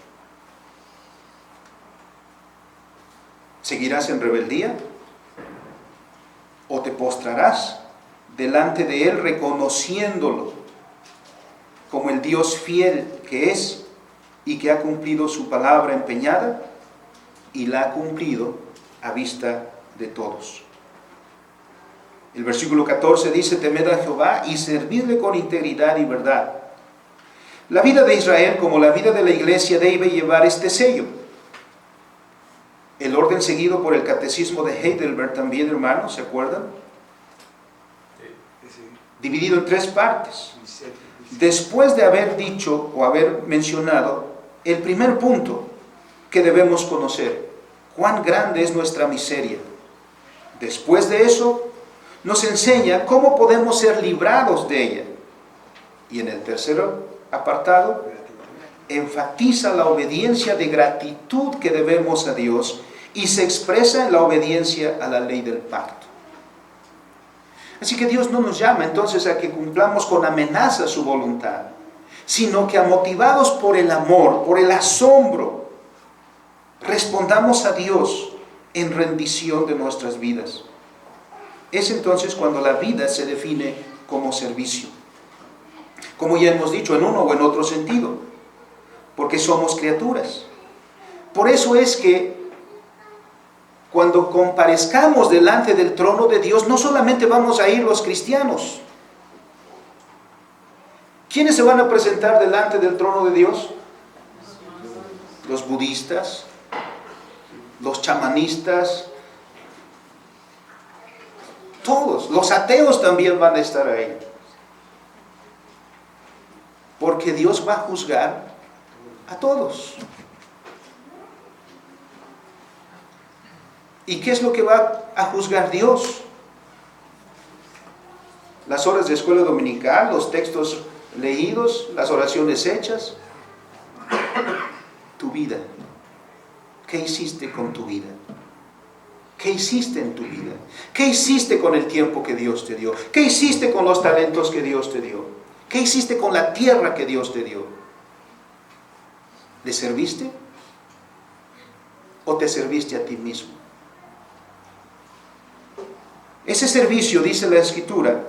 ¿Seguirás en rebeldía? ¿O te postrarás delante de Él reconociéndolo como el Dios fiel que es y que ha cumplido su palabra empeñada y la ha cumplido a vista de todos? El versículo 14 dice: temed a Jehová y servidle con integridad y verdad. La vida de Israel, como la vida de la iglesia, debe llevar este sello. El orden seguido por el catecismo de Heidelberg también, hermanos, ¿se acuerdan? Dividido en 3 partes. Después de haber dicho o haber mencionado el primer punto que debemos conocer, cuán grande es nuestra miseria. Después de eso, nos enseña cómo podemos ser librados de ella. Y en el tercer apartado, enfatiza la obediencia de gratitud que debemos a Dios y se expresa en la obediencia a la ley del pacto. Así que Dios no nos llama entonces a que cumplamos con amenaza su voluntad, sino que motivados por el amor, por el asombro, respondamos a Dios en rendición de nuestras vidas. Es entonces cuando la vida se define como servicio. Como ya hemos dicho, en uno o en otro sentido, porque somos criaturas. Por eso es que cuando comparezcamos delante del trono de Dios, no solamente vamos a ir los cristianos. ¿Quiénes se van a presentar delante del trono de Dios? Los budistas, los chamanistas, todos. Los ateos también van a estar ahí. Porque Dios va a juzgar a todos. ¿Y qué es lo que va a juzgar Dios? Las horas de escuela dominical, los textos leídos, las oraciones hechas. Tu vida. ¿Qué hiciste con tu vida? ¿Qué hiciste en tu vida? ¿Qué hiciste con el tiempo que Dios te dio? ¿Qué hiciste con los talentos que Dios te dio? ¿Qué hiciste con la tierra que Dios te dio? ¿Le serviste? ¿O te serviste a ti mismo? Ese servicio, dice la Escritura,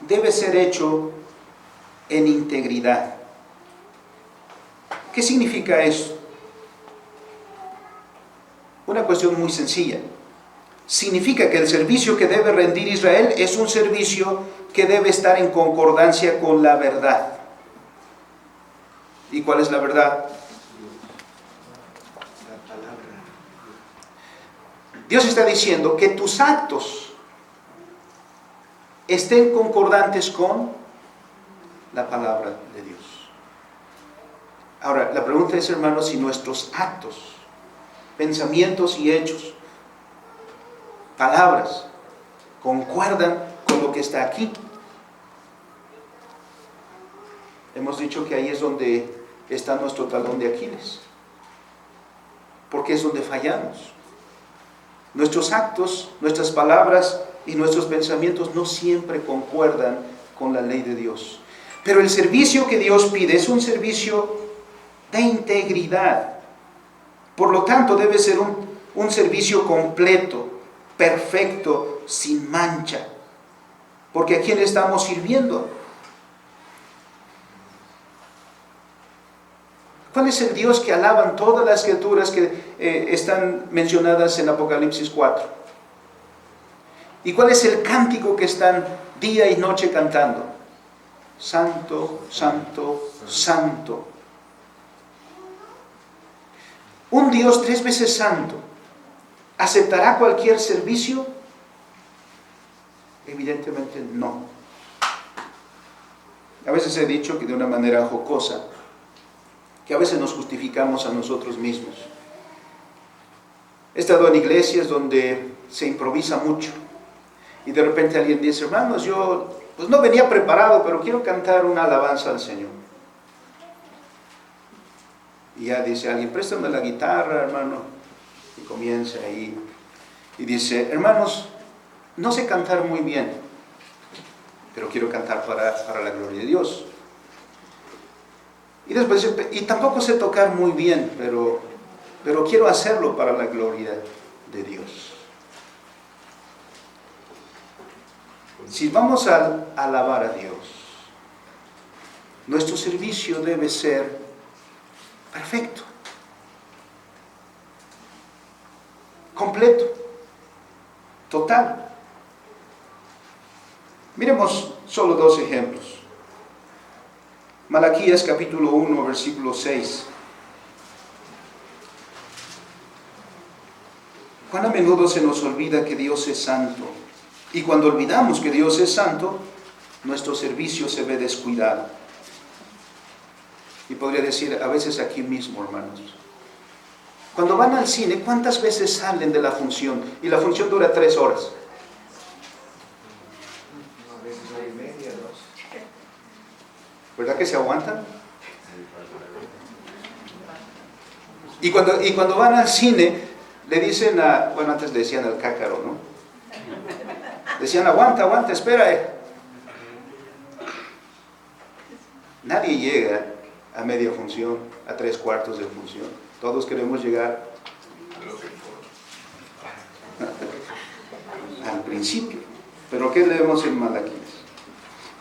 debe ser hecho en integridad. ¿Qué significa eso? Una cuestión muy sencilla. Significa que el servicio que debe rendir Israel es un servicio que debe estar en concordancia con la verdad. ¿Y cuál es la verdad? Dios está diciendo que tus actos estén concordantes con la palabra de Dios. Ahora, la pregunta es, hermanos, si nuestros actos, pensamientos y hechos, palabras, concuerdan con lo que está aquí. hemos dicho que ahí es donde está nuestro talón de Aquiles, porque es donde fallamos. Nuestros actos, nuestras palabras y nuestros pensamientos no siempre concuerdan con la ley de Dios. Pero el servicio que Dios pide es un servicio de integridad. Por lo tanto, debe ser un servicio completo, perfecto, sin mancha. Porque ¿a quién estamos sirviendo? ¿Cuál es el Dios que alaban todas las criaturas que están mencionadas en Apocalipsis 4? ¿Y cuál es el cántico que están día y noche cantando? Santo, santo, santo. ¿Un Dios 3 veces santo aceptará cualquier servicio? Evidentemente no. A veces he dicho que de una manera jocosa, que a veces nos justificamos a nosotros mismos. He estado en iglesias donde se improvisa mucho y de repente alguien dice: hermanos, yo pues no venía preparado, pero quiero cantar una alabanza al Señor. Y ya dice alguien: préstame la guitarra, hermano. Y comienza ahí y dice: hermanos, no sé cantar muy bien, pero quiero cantar para la gloria de Dios. Y después dice: y tampoco sé tocar muy bien, pero quiero hacerlo para la gloria de Dios. Si vamos a alabar a Dios, nuestro servicio debe ser perfecto, completo, total. Miremos solo 2 ejemplos. Malaquías capítulo 1, versículo 6. Cuán a menudo se nos olvida que Dios es santo. Y cuando olvidamos que Dios es santo, nuestro servicio se ve descuidado. Y podría decir, a veces aquí mismo, hermanos. Cuando van al cine, ¿cuántas veces salen de la función? Y la función dura 3 horas. ¿Verdad que se aguantan? Y cuando van al cine, le dicen bueno, antes le decían al cácaro, ¿no? Decían: aguanta, espera. Nadie llega a media función, a 3/4 de función. Todos queremos llegar al principio. ¿Pero qué leemos en Malaquías?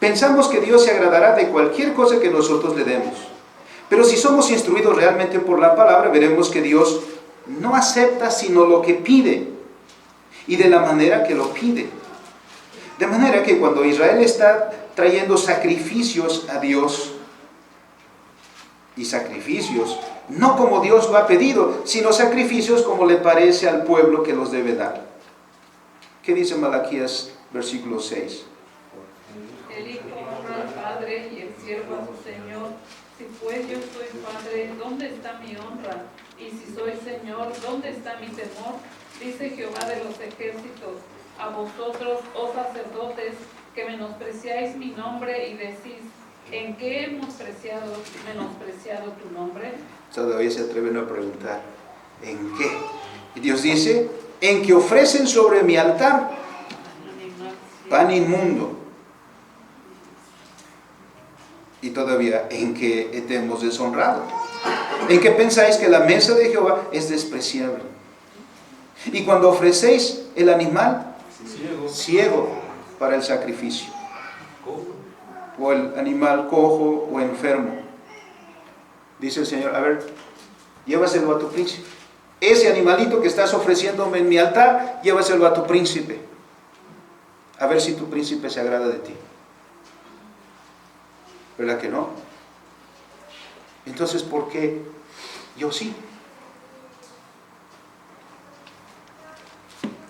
Pensamos que Dios se agradará de cualquier cosa que nosotros le demos. Pero si somos instruidos realmente por la palabra, veremos que Dios no acepta sino lo que pide, y de la manera que lo pide. De manera que cuando Israel está trayendo sacrificios a Dios, y sacrificios no como Dios lo ha pedido, sino sacrificios como le parece al pueblo que los debe dar. ¿Qué dice Malaquías versículo 6? El hijo honra al padre y el siervo a su señor. Si pues yo soy padre, ¿dónde está mi honra? Y si soy señor, ¿dónde está mi temor? Dice Jehová de los ejércitos: a vosotros, oh sacerdotes, que menospreciáis mi nombre y decís: ¿en qué hemos menospreciado tu nombre? Todavía se atreven a preguntar: ¿en qué? Y Dios dice: en que ofrecen sobre mi altar pan inmundo. Y todavía: en que te hemos deshonrado. ¿En qué pensáis que la mesa de Jehová es despreciable? Y cuando ofrecéis el animal ciego para el sacrificio, o el animal cojo o enfermo, dice el Señor: a ver, llévaselo a tu príncipe. Ese animalito que estás ofreciéndome en mi altar, llévaselo a tu príncipe. A ver si tu príncipe se agrada de ti. ¿Verdad que no? Entonces, ¿por qué yo sí?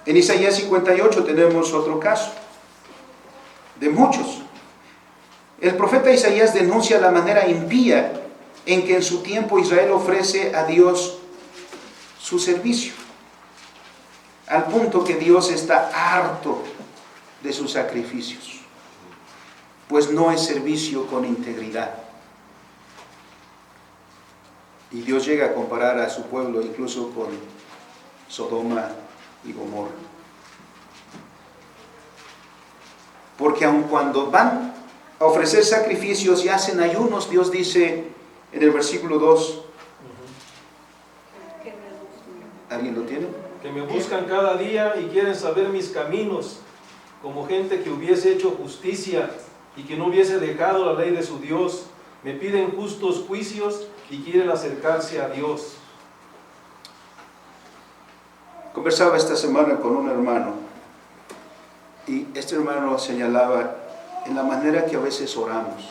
En Isaías 58 tenemos otro caso, de muchos. El profeta Isaías denuncia la manera impía en que en su tiempo Israel ofrece a Dios su servicio, al punto que Dios está harto de sus sacrificios, pues no es servicio con integridad. Y Dios llega a comparar a su pueblo incluso con Sodoma y Gomorra. Porque aun cuando van a ofrecer sacrificios y hacen ayunos, Dios dice en el versículo 2, ¿alguien lo tiene? Que me buscan cada día y quieren saber mis caminos, como gente que hubiese hecho justicia y que no hubiese dejado la ley de su Dios. Me piden justos juicios y quieren acercarse a Dios. Conversaba esta semana con un hermano y este hermano señalaba en la manera que a veces oramos.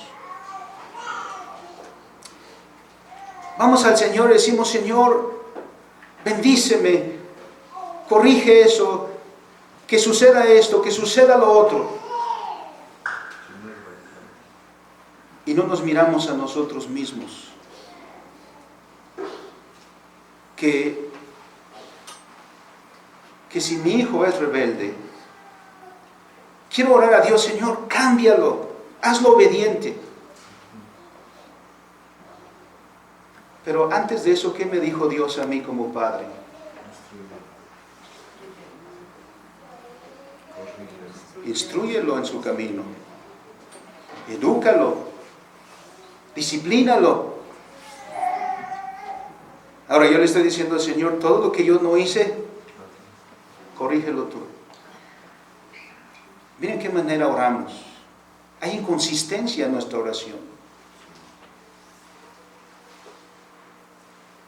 Vamos al Señor y decimos: Señor, bendíceme, corrige eso, que suceda esto, que suceda lo otro. Y no nos miramos a nosotros mismos. Que si mi hijo es rebelde, quiero orar a Dios: Señor, cámbialo, hazlo obediente. Pero antes de eso, ¿qué me dijo Dios a mí como padre? Instrúyelo en su camino, edúcalo, disciplínalo. Ahora yo le estoy diciendo al Señor: todo lo que yo no hice, corrígelo tú. Miren qué manera oramos. Hay inconsistencia en nuestra oración.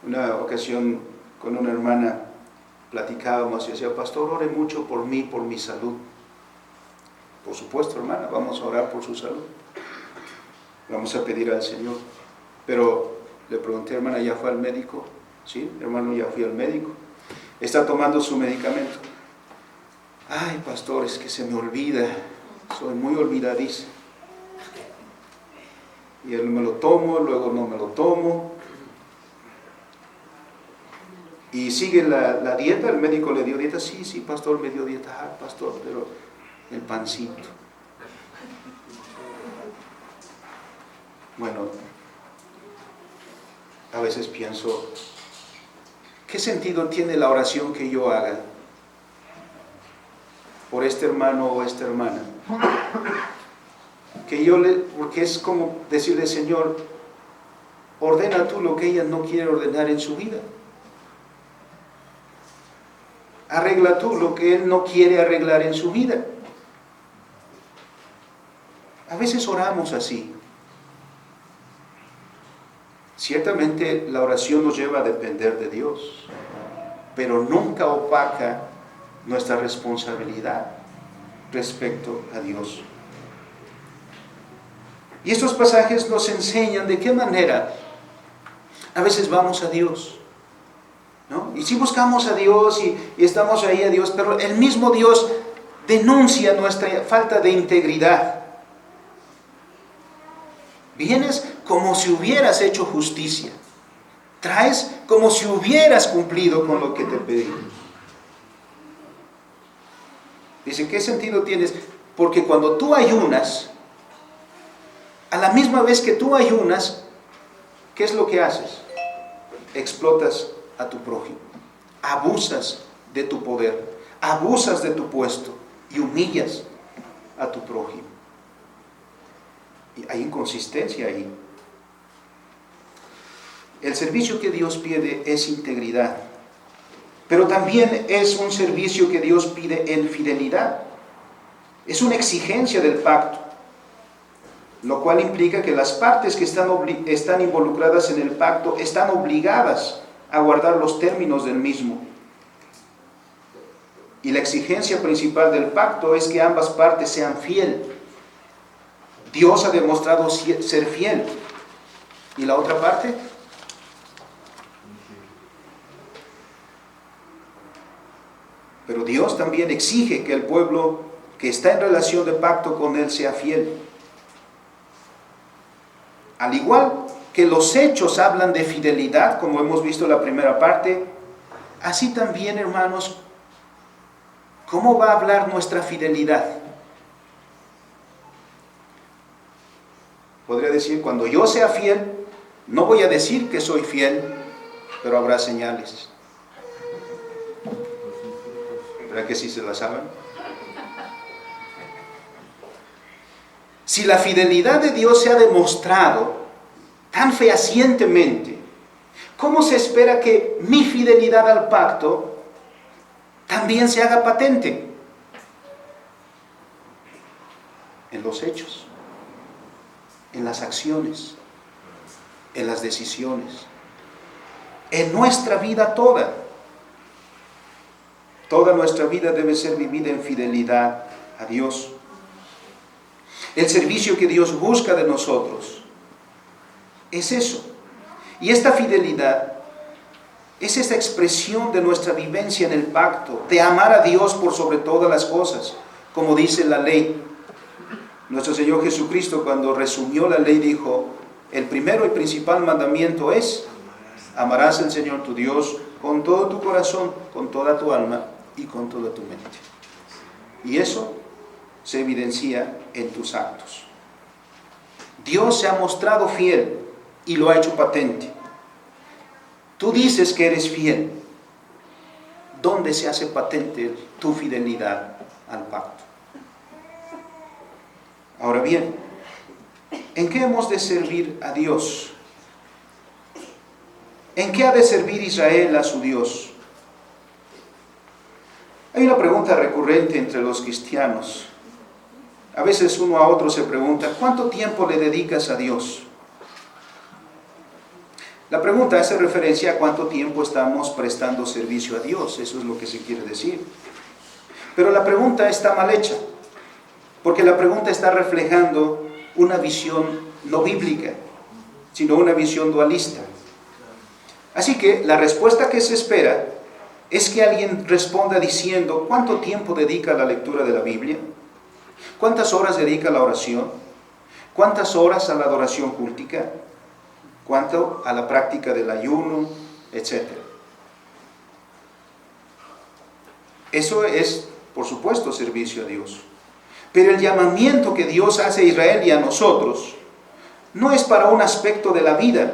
Una ocasión con una hermana platicábamos y decía: pastor, ore mucho por mí, por mi salud. Por supuesto, hermana, vamos a orar por su salud. Vamos a pedir al Señor. Pero le pregunté: hermana, ¿ya fue al médico? Sí, hermano, ya fui al médico. ¿Está tomando su medicamento? Ay, pastor, es que se me olvida. Soy muy olvidadiza. Y él me lo tomo, luego no me lo tomo. Y sigue la dieta. El médico le dio dieta. Sí, pastor, me dio dieta. Ah, pastor, pero el pancito. Bueno, a veces pienso: ¿qué sentido tiene la oración que yo haga por este hermano o esta hermana? Porque es como decirle: Señor, ordena tú lo que ella no quiere ordenar en su vida. Arregla tú lo que él no quiere arreglar en su vida. A veces oramos así. Ciertamente la oración nos lleva a depender de Dios, pero nunca opaca nuestra responsabilidad respecto a Dios. Y estos pasajes nos enseñan de qué manera a veces vamos a Dios, ¿no? Y si buscamos a Dios y estamos ahí a Dios, pero el mismo Dios denuncia nuestra falta de integridad. Vienes como si hubieras hecho justicia. Traes como si hubieras cumplido con lo que te pedimos. Dice: ¿qué sentido tienes? Porque cuando tú ayunas, a la misma vez que tú ayunas, ¿qué es lo que haces? Explotas a tu prójimo. Abusas de tu poder. Abusas de tu puesto. Y humillas a tu prójimo. Y hay inconsistencia ahí. El servicio que Dios pide es integridad, pero también es un servicio que Dios pide en fidelidad. Es una exigencia del pacto, lo cual implica que las partes que están involucradas en el pacto están obligadas a guardar los términos del mismo. Y la exigencia principal del pacto es que ambas partes sean fieles. Dios ha demostrado ser fiel. ¿Y la otra parte? Pero Dios también exige que el pueblo que está en relación de pacto con Él sea fiel. Al igual que los hechos hablan de fidelidad, como hemos visto en la primera parte, así también, hermanos, ¿cómo va a hablar nuestra fidelidad? Podría decir: cuando yo sea fiel, no voy a decir que soy fiel, pero habrá señales. ¿Verdad que sí se la saben? Si la fidelidad de Dios se ha demostrado tan fehacientemente, ¿cómo se espera que mi fidelidad al pacto también se haga patente? En los hechos, en las acciones, en las decisiones, en nuestra vida toda. Toda nuestra vida debe ser vivida en fidelidad a Dios. El servicio que Dios busca de nosotros es eso. Y esta fidelidad es esta expresión de nuestra vivencia en el pacto, de amar a Dios por sobre todas las cosas, como dice la ley. Nuestro Señor Jesucristo, cuando resumió la ley, dijo: el primero y principal mandamiento es: amarás al Señor tu Dios con todo tu corazón, con toda tu alma y con toda tu mente. Y eso se evidencia en tus actos. Dios se ha mostrado fiel y lo ha hecho patente. Tú dices que eres fiel. ¿Dónde se hace patente tu fidelidad al pacto? Ahora bien, ¿en qué hemos de servir a Dios? ¿En qué ha de servir Israel a su Dios? Hay una pregunta recurrente entre los cristianos. A veces uno a otro se pregunta: ¿cuánto tiempo le dedicas a Dios? La pregunta hace referencia a cuánto tiempo estamos prestando servicio a Dios. Eso es lo que se quiere decir. Pero la pregunta está mal hecha, porque la pregunta está reflejando una visión no bíblica, sino una visión dualista. Así que la respuesta que se espera es que alguien responda diciendo: ¿cuánto tiempo dedica a la lectura de la Biblia? ¿Cuántas horas dedica a la oración? ¿Cuántas horas a la adoración cultica? ¿Cuánto a la práctica del ayuno? Etcétera. Eso es, por supuesto, servicio a Dios. Pero el llamamiento que Dios hace a Israel y a nosotros no es para un aspecto de la vida,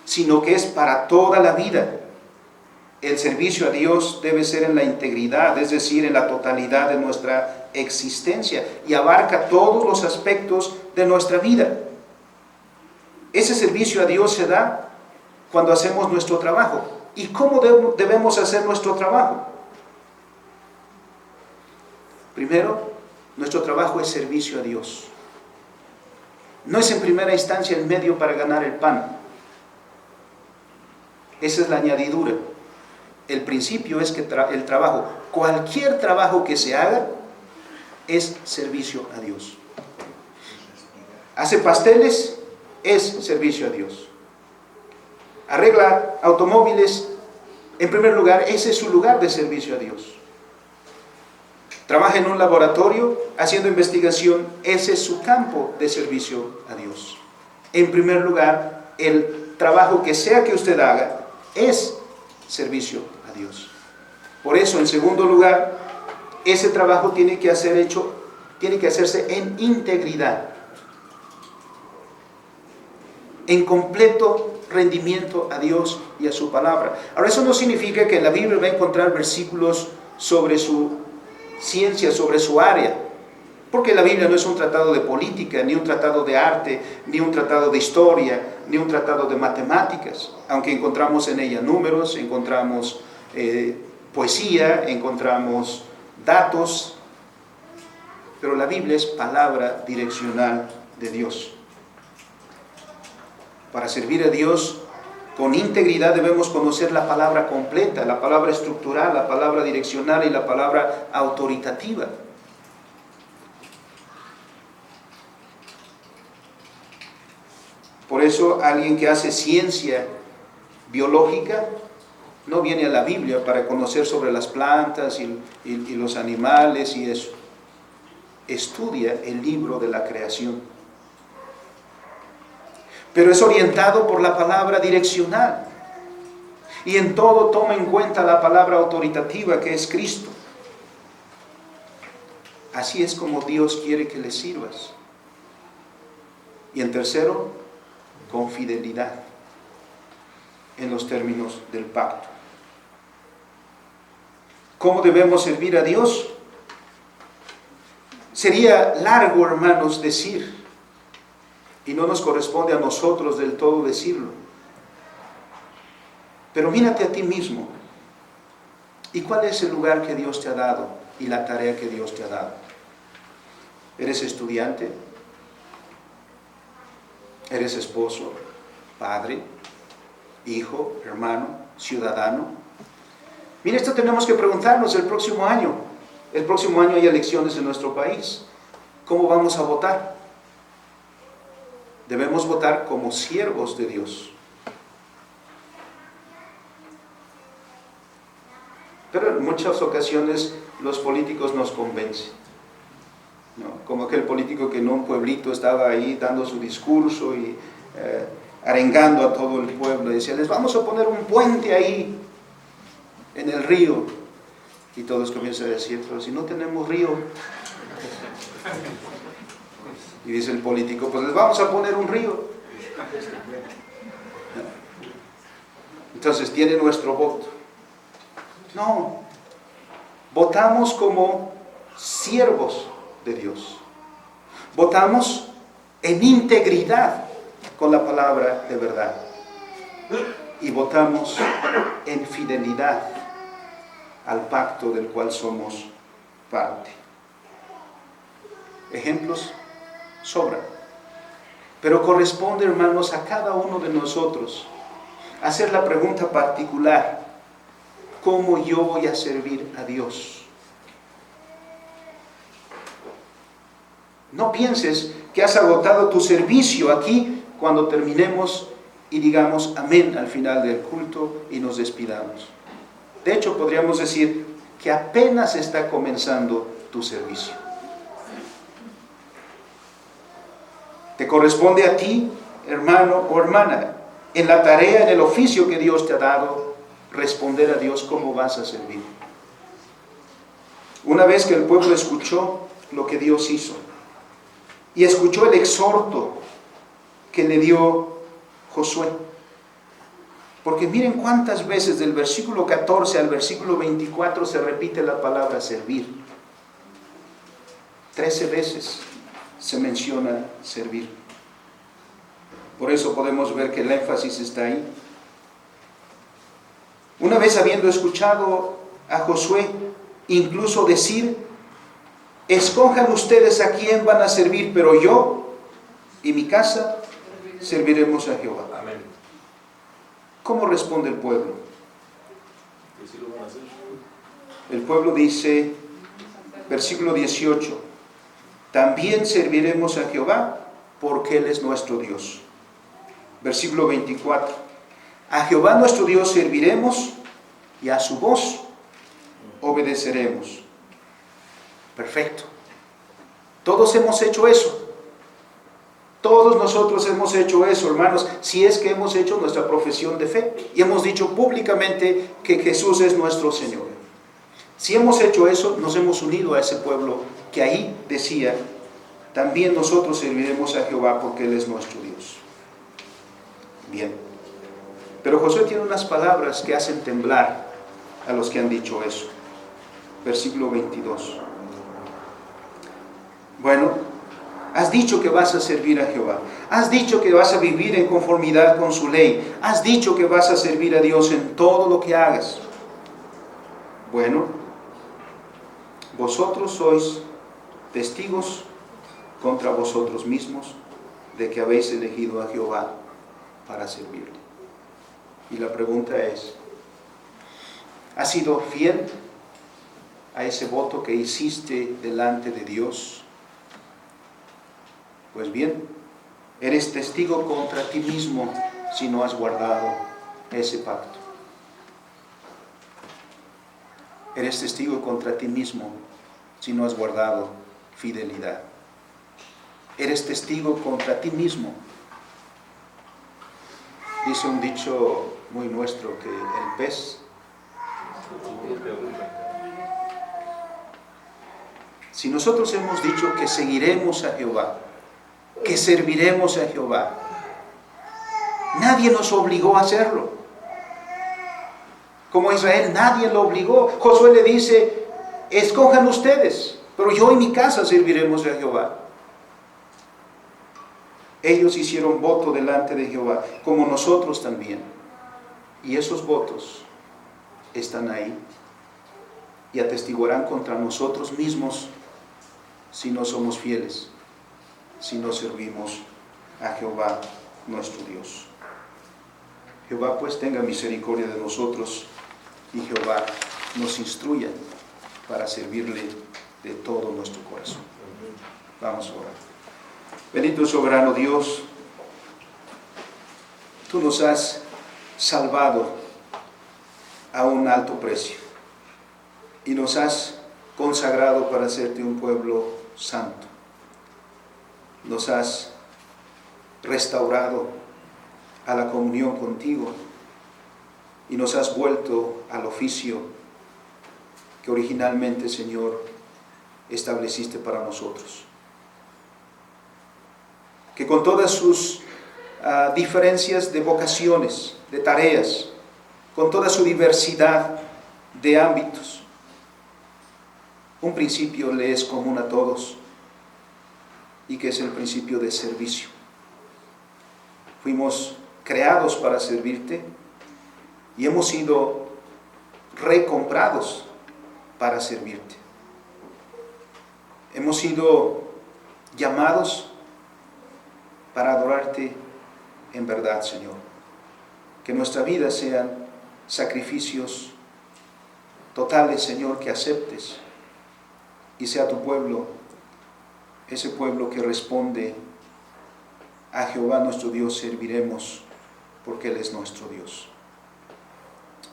sino que es para toda la vida. El servicio a Dios debe ser en la integridad, es decir, en la totalidad de nuestra existencia, y abarca todos los aspectos de nuestra vida. Ese servicio a Dios se da cuando hacemos nuestro trabajo. ¿Y cómo debemos hacer nuestro trabajo? Primero, nuestro trabajo es servicio a Dios. No es en primera instancia el medio para ganar el pan. Esa es la añadidura. El principio es que el trabajo, cualquier trabajo que se haga, es servicio a Dios. Hace pasteles, es servicio a Dios. Arregla automóviles, en primer lugar, ese es su lugar de servicio a Dios. Trabaja en un laboratorio haciendo investigación, ese es su campo de servicio a Dios. En primer lugar, el trabajo que sea que usted haga es servicio a Dios. Por eso, en segundo lugar, ese trabajo tiene que hacerse en integridad, en completo rendimiento a Dios y a su palabra. Ahora, eso no significa que en la Biblia va a encontrar versículos sobre su ciencia, sobre su área, porque la Biblia no es un tratado de política, ni un tratado de arte, ni un tratado de historia, ni un tratado de matemáticas, aunque encontramos en ella números, encontramos poesía, encontramos datos, pero la Biblia es palabra direccional de Dios. Para servir a Dios con integridad debemos conocer la palabra completa, la palabra estructural, la palabra direccional y la palabra autoritativa. Por eso alguien que hace ciencia biológica no viene a la Biblia para conocer sobre las plantas y los animales y eso. Estudia el libro de la creación. Pero es orientado por la palabra direccional. Y en todo toma en cuenta la palabra autoritativa que es Cristo. Así es como Dios quiere que le sirvas. Y en tercero, con fidelidad. en los términos del pacto. ¿Cómo debemos servir a Dios? Sería largo, hermanos, decir, y no nos corresponde a nosotros del todo decirlo. Pero mírate a ti mismo. ¿Y cuál es el lugar que Dios te ha dado y la tarea que Dios te ha dado? ¿Eres estudiante? ¿Eres esposo, padre, hijo, hermano, ciudadano? Mira, esto tenemos que preguntarnos el próximo año. El próximo año hay elecciones en nuestro país. ¿Cómo vamos a votar? Debemos votar como siervos de Dios. Pero en muchas ocasiones los políticos nos convencen, ¿no? Como aquel político que en un pueblito estaba ahí dando su discurso y arengando a todo el pueblo. Y decía, les vamos a poner un puente ahí en el río. Y todos comienzan a decir, pero si no tenemos río. Y dice el político, pues les vamos a poner un río. Entonces tiene nuestro voto. No, votamos como siervos de Dios. Votamos en integridad con la palabra de verdad. Y votamos en fidelidad al pacto del cual somos parte. Ejemplos sobran. Pero corresponde, hermanos, a cada uno de nosotros hacer la pregunta particular: ¿cómo yo voy a servir a Dios? No pienses que has agotado tu servicio aquí cuando terminemos y digamos amén al final del culto y nos despidamos. De hecho, podríamos decir que apenas está comenzando tu servicio. Te corresponde a ti, hermano o hermana, en la tarea, en el oficio que Dios te ha dado, responder a Dios cómo vas a servir. Una vez que el pueblo escuchó lo que Dios hizo y escuchó el exhorto que le dio Josué, porque miren cuántas veces del versículo 14 al versículo 24 se repite la palabra servir. 13 veces se menciona servir. Por eso podemos ver que el énfasis está ahí. Una vez habiendo escuchado a Josué incluso decir, escojan ustedes a quién van a servir, pero yo y mi casa serviremos a Jehová. Amén. ¿Cómo responde el pueblo? El pueblo dice, versículo 18, también serviremos a Jehová porque Él es nuestro Dios. Versículo 24, a Jehová nuestro Dios serviremos y a su voz obedeceremos. Perfecto. Todos hemos hecho eso. Todos nosotros hemos hecho eso, hermanos, si es que hemos hecho nuestra profesión de fe y hemos dicho públicamente que Jesús es nuestro Señor. Si hemos hecho eso, nos hemos unido a ese pueblo que ahí decía, también nosotros serviremos a Jehová porque Él es nuestro Dios. Bien, pero Josué tiene unas palabras que hacen temblar a los que han dicho eso. Versículo 22. Bueno, has dicho que vas a servir a Jehová. Has dicho que vas a vivir en conformidad con su ley. Has dicho que vas a servir a Dios en todo lo que hagas. Bueno, vosotros sois testigos contra vosotros mismos de que habéis elegido a Jehová para servirle. Y la pregunta es, ¿has sido fiel a ese voto que hiciste delante de Dios? Pues bien, eres testigo contra ti mismo si no has guardado ese pacto. Eres testigo contra ti mismo si no has guardado fidelidad. Eres testigo contra ti mismo. Dice un dicho muy nuestro que el pez, si nosotros hemos dicho que seguiremos a Jehová, que serviremos a Jehová, nadie nos obligó a hacerlo. Como Israel, nadie lo obligó. Josué le dice, escojan ustedes, pero yo y mi casa serviremos a Jehová. Ellos hicieron voto delante de Jehová, como nosotros también. Y esos votos están ahí y atestiguarán contra nosotros mismos si no somos fieles, si no servimos a Jehová nuestro Dios. Jehová pues tenga misericordia de nosotros y Jehová nos instruya para servirle de todo nuestro corazón. Vamos a orar. Bendito y soberano Dios, tú nos has salvado a un alto precio y nos has consagrado para hacerte un pueblo santo. Nos has restaurado a la comunión contigo y nos has vuelto al oficio que originalmente, Señor, estableciste para nosotros. Que con todas sus diferencias de vocaciones, de tareas, con toda su diversidad de ámbitos, un principio le es común a todos y que es el principio de servicio. Fuimos creados para servirte y hemos sido recomprados para servirte. Hemos sido llamados para adorarte en verdad, Señor. Que nuestra vida sean sacrificios totales, Señor, que aceptes y sea tu pueblo, ese pueblo que responde a Jehová nuestro Dios serviremos porque Él es nuestro Dios.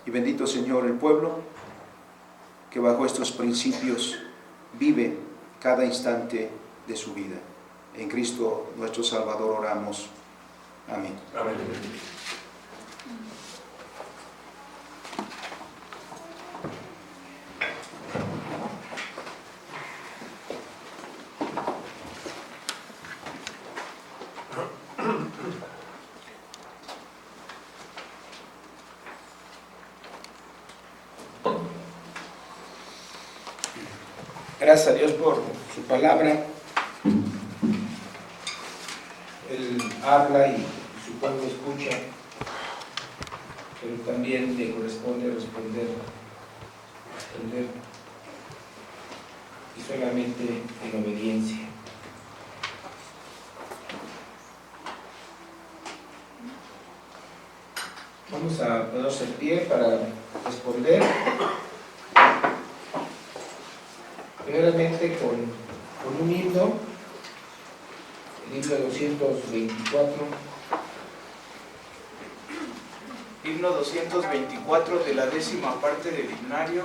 Y bendito, Señor, el pueblo que bajo estos principios vive cada instante de su vida. En Cristo nuestro Salvador oramos. Amén. Amén. Gracias a Dios por su palabra. Él habla y su pueblo escucha, pero también le corresponde responder y solamente en obediencia. Vamos a ponernos en pie para responder. Primeramente con un himno, el himno 224. Himno 224 de la 10ª parte del himnario,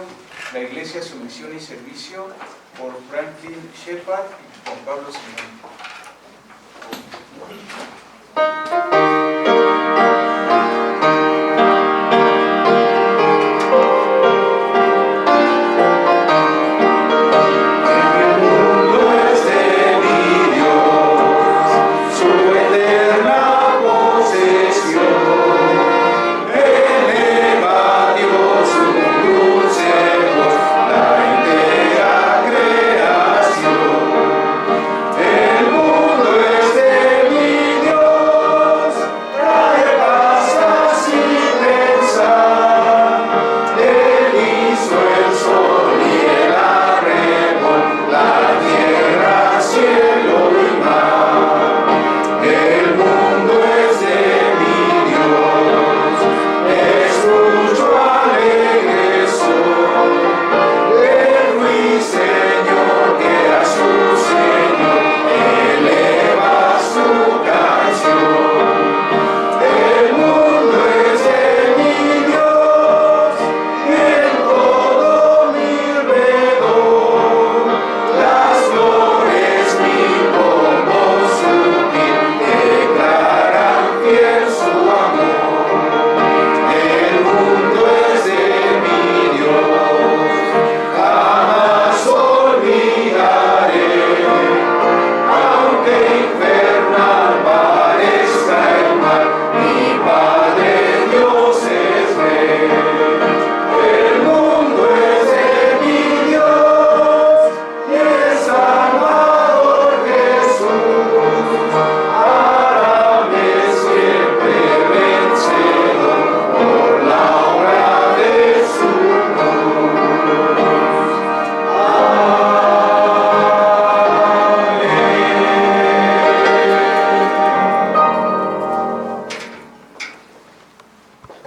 la Iglesia, su misión y servicio, por Franklin Shepard y Juan Pablo II. El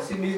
Asimismo,